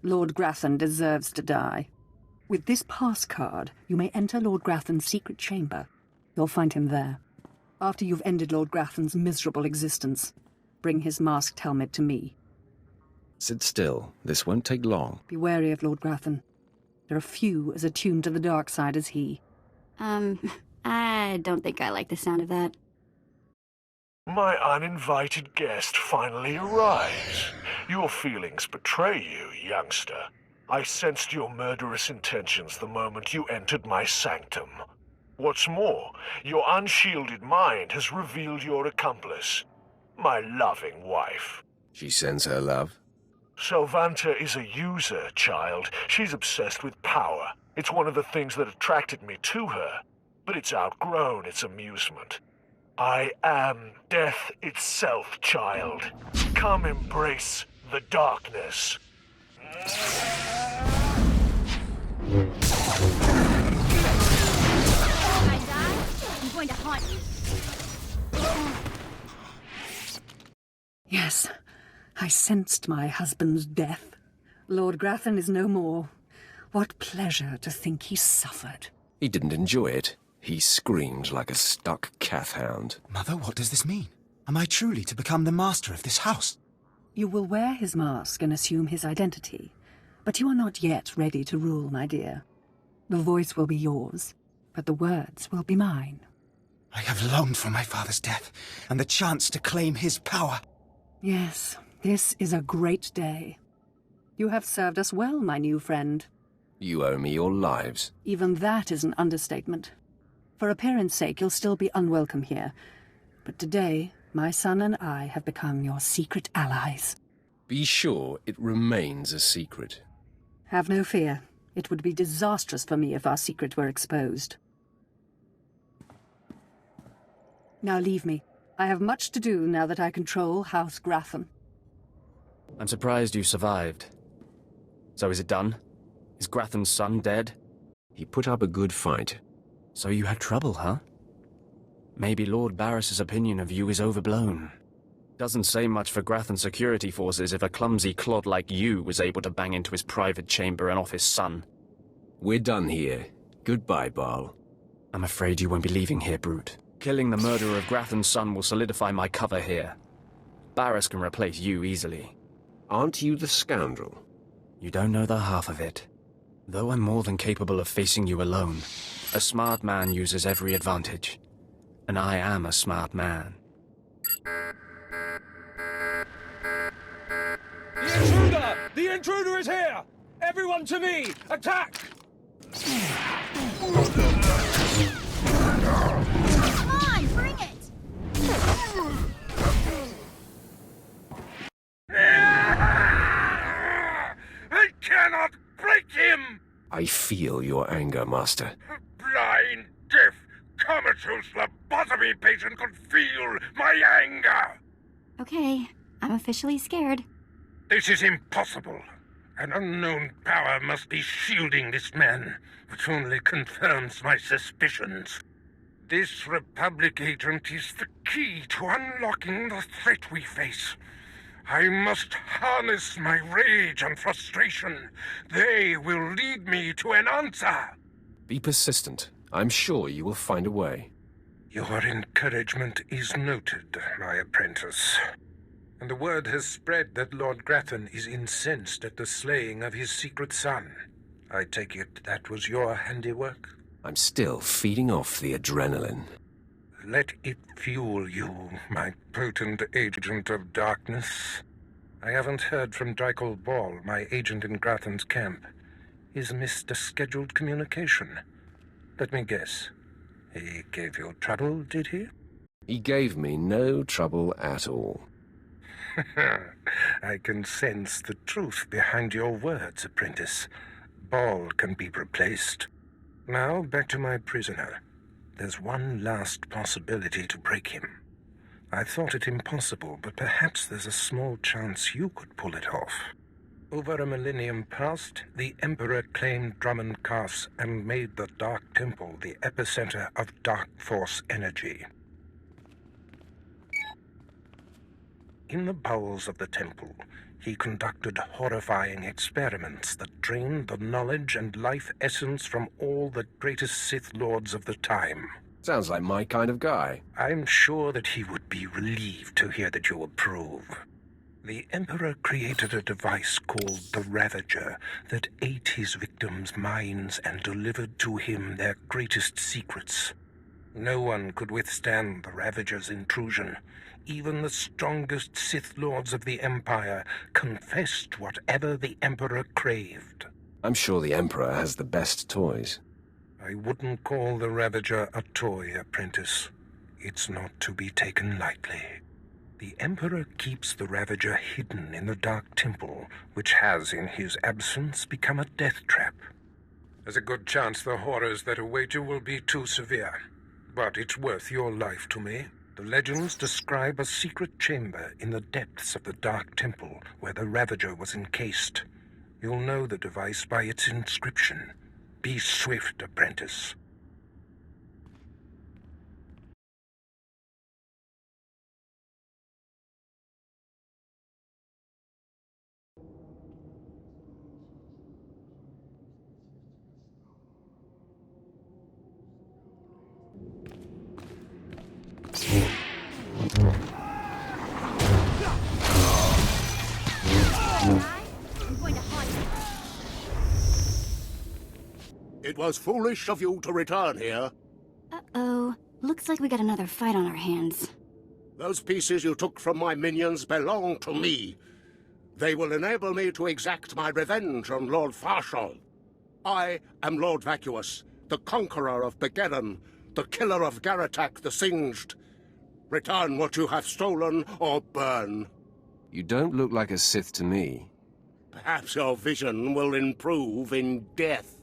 Lord Grathan deserves to die. With this pass card, you may enter Lord Grathan's secret chamber. You'll find him there. After you've ended Lord Grathan's miserable existence, bring his masked helmet to me. Sit still. This won't take long. Be wary of Lord Grathan. There are few as attuned to the dark side as he. I don't think I like the sound of that. My uninvited guest finally arrives. Your feelings betray you, youngster. I sensed your murderous intentions the moment you entered my sanctum. What's more, your unshielded mind has revealed your accomplice, my loving wife. She sends her love? Selvanta is a user, child. She's obsessed with power. It's one of the things that attracted me to her, but it's outgrown its amusement. I am death itself, child. Come embrace the darkness. I'm going to haunt you. Yes, I sensed my husband's death. Lord Grathan is no more. What pleasure to think he suffered. He didn't enjoy it. He screamed like a stuck cat-hound. Mother, what does this mean? Am I truly to become the master of this house? You will wear his mask and assume his identity, but you are not yet ready to rule, my dear. The voice will be yours, but the words will be mine. I have longed for my father's death, and the chance to claim his power. Yes, this is a great day. You have served us well, my new friend. You owe me your lives. Even that is an understatement. For appearance sake, you'll still be unwelcome here. But today, my son and I have become your secret allies. Be sure it remains a secret. Have no fear. It would be disastrous for me if our secret were exposed. Now leave me. I have much to do now that I control House Grathan. I'm surprised you survived. So is it done? Is Grathan's son dead? He put up a good fight. So you had trouble, huh? Maybe Lord Barris's opinion of you is overblown. Doesn't say much for Grathan's security forces if a clumsy clod like you was able to bang into his private chamber and off his son. We're done here. Goodbye, Baal. I'm afraid you won't be leaving here, Brute. Killing the murderer of Grathan's son will solidify my cover here. Barris can replace you easily. Aren't you the scoundrel? You don't know the half of it. Though I'm more than capable of facing you alone, a smart man uses every advantage. And I am a smart man. The intruder! The intruder is here! Everyone to me! Attack! Come on, bring it! I cannot break him! I feel your anger, Master. Blind, deaf, comatose lobotomy patient could feel my anger! Okay, I'm officially scared. This is impossible. An unknown power must be shielding this man, which only confirms my suspicions. This Republic agent is the key to unlocking the threat we face. I must harness my rage and frustration. They will lead me to an answer. Be persistent. I'm sure you will find a way. Your encouragement is noted, my apprentice. And the word has spread that Lord Grathan is incensed at the slaying of his secret son. I take it that was your handiwork? I'm still feeding off the adrenaline. Let it fuel you, my potent agent of darkness. I haven't heard from Dreikel Ball, my agent in Grathan's camp. He's missed a scheduled communication. Let me guess. He gave you trouble, did he? He gave me no trouble at all. I can sense the truth behind your words, apprentice. Ball can be replaced. Now, back to my prisoner. There's one last possibility to break him. I thought it impossible, but perhaps there's a small chance you could pull it off. Over a millennium past, the Emperor claimed Dromund Kaas and made the Dark Temple the epicenter of Dark Force energy. In the bowels of the temple, he conducted horrifying experiments that drained the knowledge and life essence from all the greatest Sith lords of the time. Sounds like my kind of guy. I'm sure that he would be relieved to hear that you approve. The Emperor created a device called the Ravager that ate his victims' minds and delivered to him their greatest secrets. No one could withstand the Ravager's intrusion. Even the strongest Sith Lords of the Empire confessed whatever the Emperor craved. I'm sure the Emperor has the best toys. I wouldn't call the Ravager a toy, apprentice. It's not to be taken lightly. The Emperor keeps the Ravager hidden in the Dark Temple, which has, in his absence, become a death trap. There's a good chance the horrors that await you will be too severe. But it's worth your life to me. The legends describe a secret chamber in the depths of the Dark Temple where the Ravager was encased. You'll know the device by its inscription. Be swift, apprentice. It was foolish of you to return here. Uh-oh. Looks like we got another fight on our hands. Those pieces you took from my minions belong to me. They will enable me to exact my revenge on Lord Farshal. I am Lord Vacuous, the conqueror of Begeddon, the killer of Garatak the Singed. Return what you have stolen, or burn. You don't look like a Sith to me. Perhaps your vision will improve in death.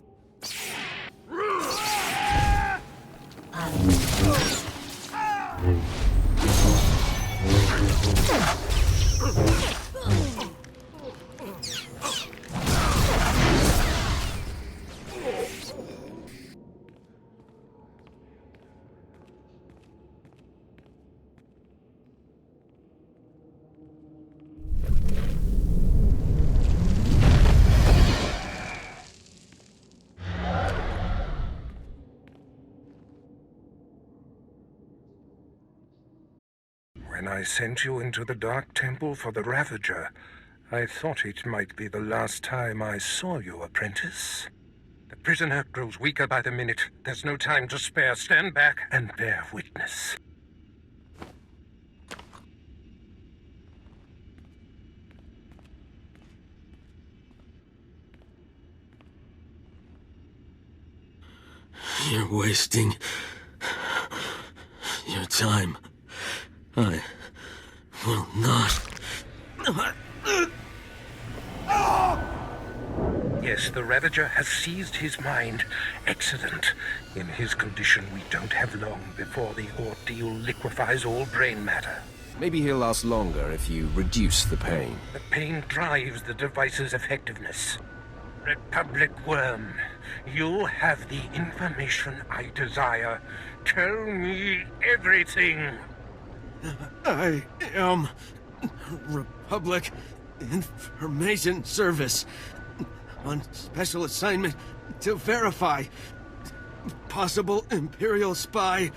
When I sent you into the Dark Temple for the Ravager, I thought it might be the last time I saw you, apprentice. The prisoner grows weaker by the minute. There's no time to spare. Stand back and bear witness. You're wasting your time. I will not. Yes, the Ravager has seized his mind. Excellent. In his condition, we don't have long before the ordeal liquefies all brain matter. Maybe he'll last longer if you reduce the pain. The pain drives the device's effectiveness. Republic Worm, you have the information I desire. Tell me everything. I am Republic Information Service on special assignment to verify possible Imperial spy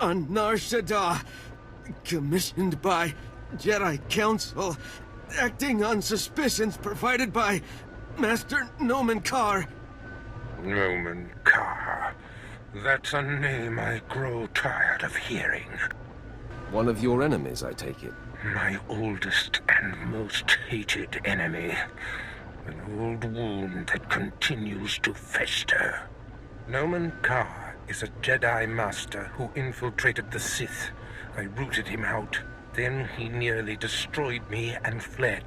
on Nar Shaddaa, commissioned by Jedi Council, acting on suspicions provided by Master Nomen Karr. Nomen Karr. That's a name I grow tired of hearing. One of your enemies, I take it. My oldest and most hated enemy. An old wound that continues to fester. Nomen Karr is a Jedi Master who infiltrated the Sith. I rooted him out. Then he nearly destroyed me and fled.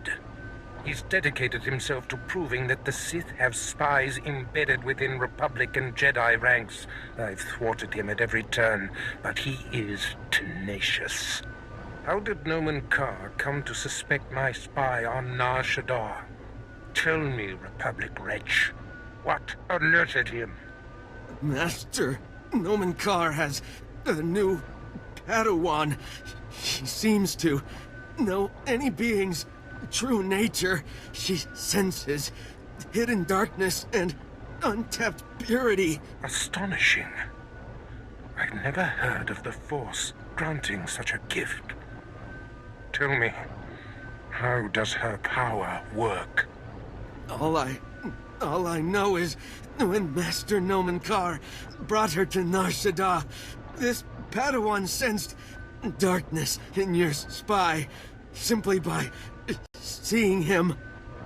He's dedicated himself to proving that the Sith have spies embedded within Republic and Jedi ranks. I've thwarted him at every turn, but he is tenacious. How did Nomen Karr come to suspect my spy on Nar Shaddaa? Tell me, Republic wretch, what alerted him? Master Nomen Karr has a new Padawan. She seems to know any being's true nature. She senses hidden darkness and untapped purity. Astonishing. I've never heard of the Force granting such a gift. Tell me, How does her power work? All I know is when Master Nomen Karr brought her to Nar Shaddaa, this Padawan sensed darkness in your spy simply by seeing him.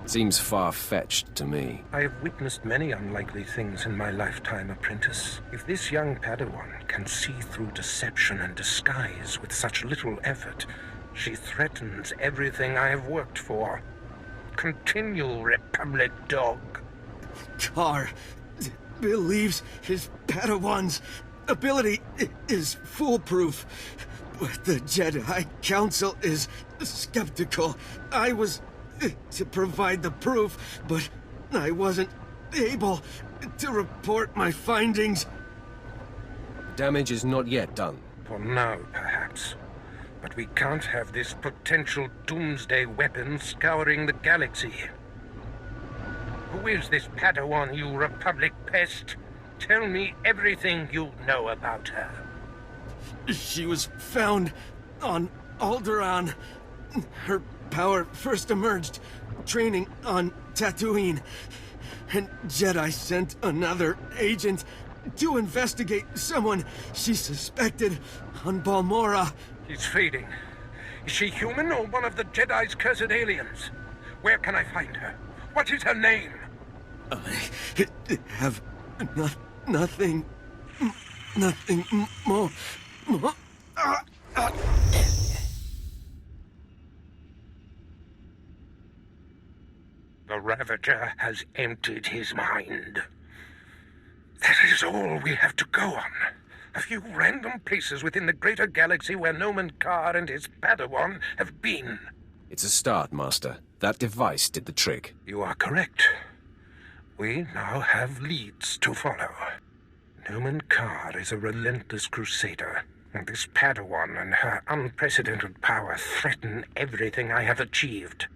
Seems far-fetched to me. I have witnessed many unlikely things in my lifetime, apprentice. If this young Padawan can see through deception and disguise with such little effort, she threatens everything I have worked for. Continue, Republic dog. Karr believes his Padawan's ability is foolproof, but the Jedi Council is skeptical. I was to provide the proof, but I wasn't able to report my findings. Damage is not yet done. For now, perhaps. But we can't have this potential doomsday weapon scouring the galaxy. Who is this Padawan, you Republic pest? Tell me everything you know about her. She was found on Alderaan. Her power first emerged training on Tatooine. And Jedi sent another agent to investigate someone she suspected on Balmorra. She's fading. Is she human or one of the Jedi's cursed aliens? Where can I find her? What is her name? I have nothing more. The Ravager has emptied his mind. That is all we have to go on. A few random places within the greater galaxy where Nomen Karr and his Padawan have been. It's a start, Master. That device did the trick. You are correct. We now have leads to follow. Nomen Karr is a relentless crusader, and this Padawan and her unprecedented power threaten everything I have achieved.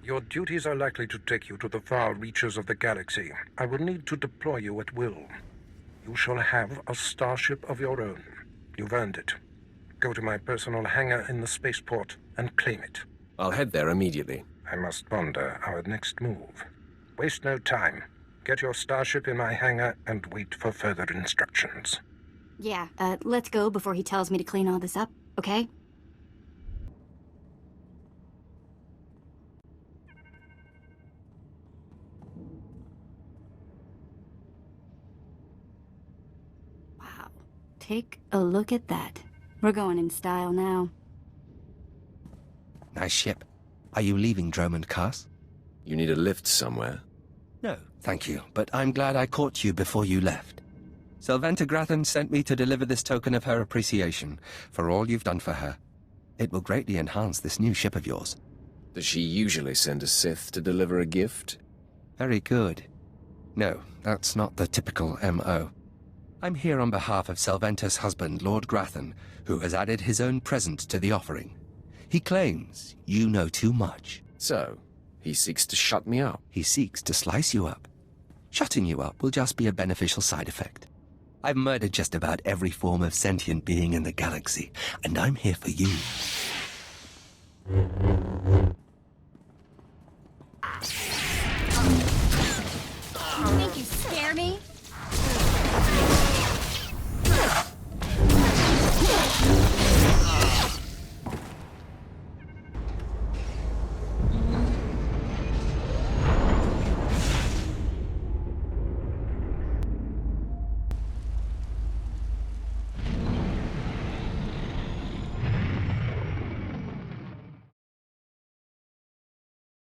Your duties are likely to take you to the far reaches of the galaxy. I will need to deploy you at will. You shall have a starship of your own. You've earned it. Go to my personal hangar in the spaceport and claim it. I'll head there immediately. I must ponder our next move. Waste no time. Get your starship in my hangar and wait for further instructions. Yeah, let's go before he tells me to clean all this up, okay? Wow. Take a look at that. We're going in style now. Nice ship. Are you leaving Dromund, Kaas? You need a lift somewhere? No, thank you, but I'm glad I caught you before you left. Sylventa Grathan sent me to deliver this token of her appreciation for all you've done for her. It will greatly enhance this new ship of yours. Does she usually send a Sith to deliver a gift? Very good. No, that's not the typical M.O. I'm here on behalf of Sylventa's husband, Lord Grathan, who has added his own present to the offering. He claims you know too much. So, he seeks to shut me up? He seeks to slice you up. Shutting you up will just be a beneficial side effect. I've murdered just about every form of sentient being in the galaxy, and I'm here for you. You think you scare me?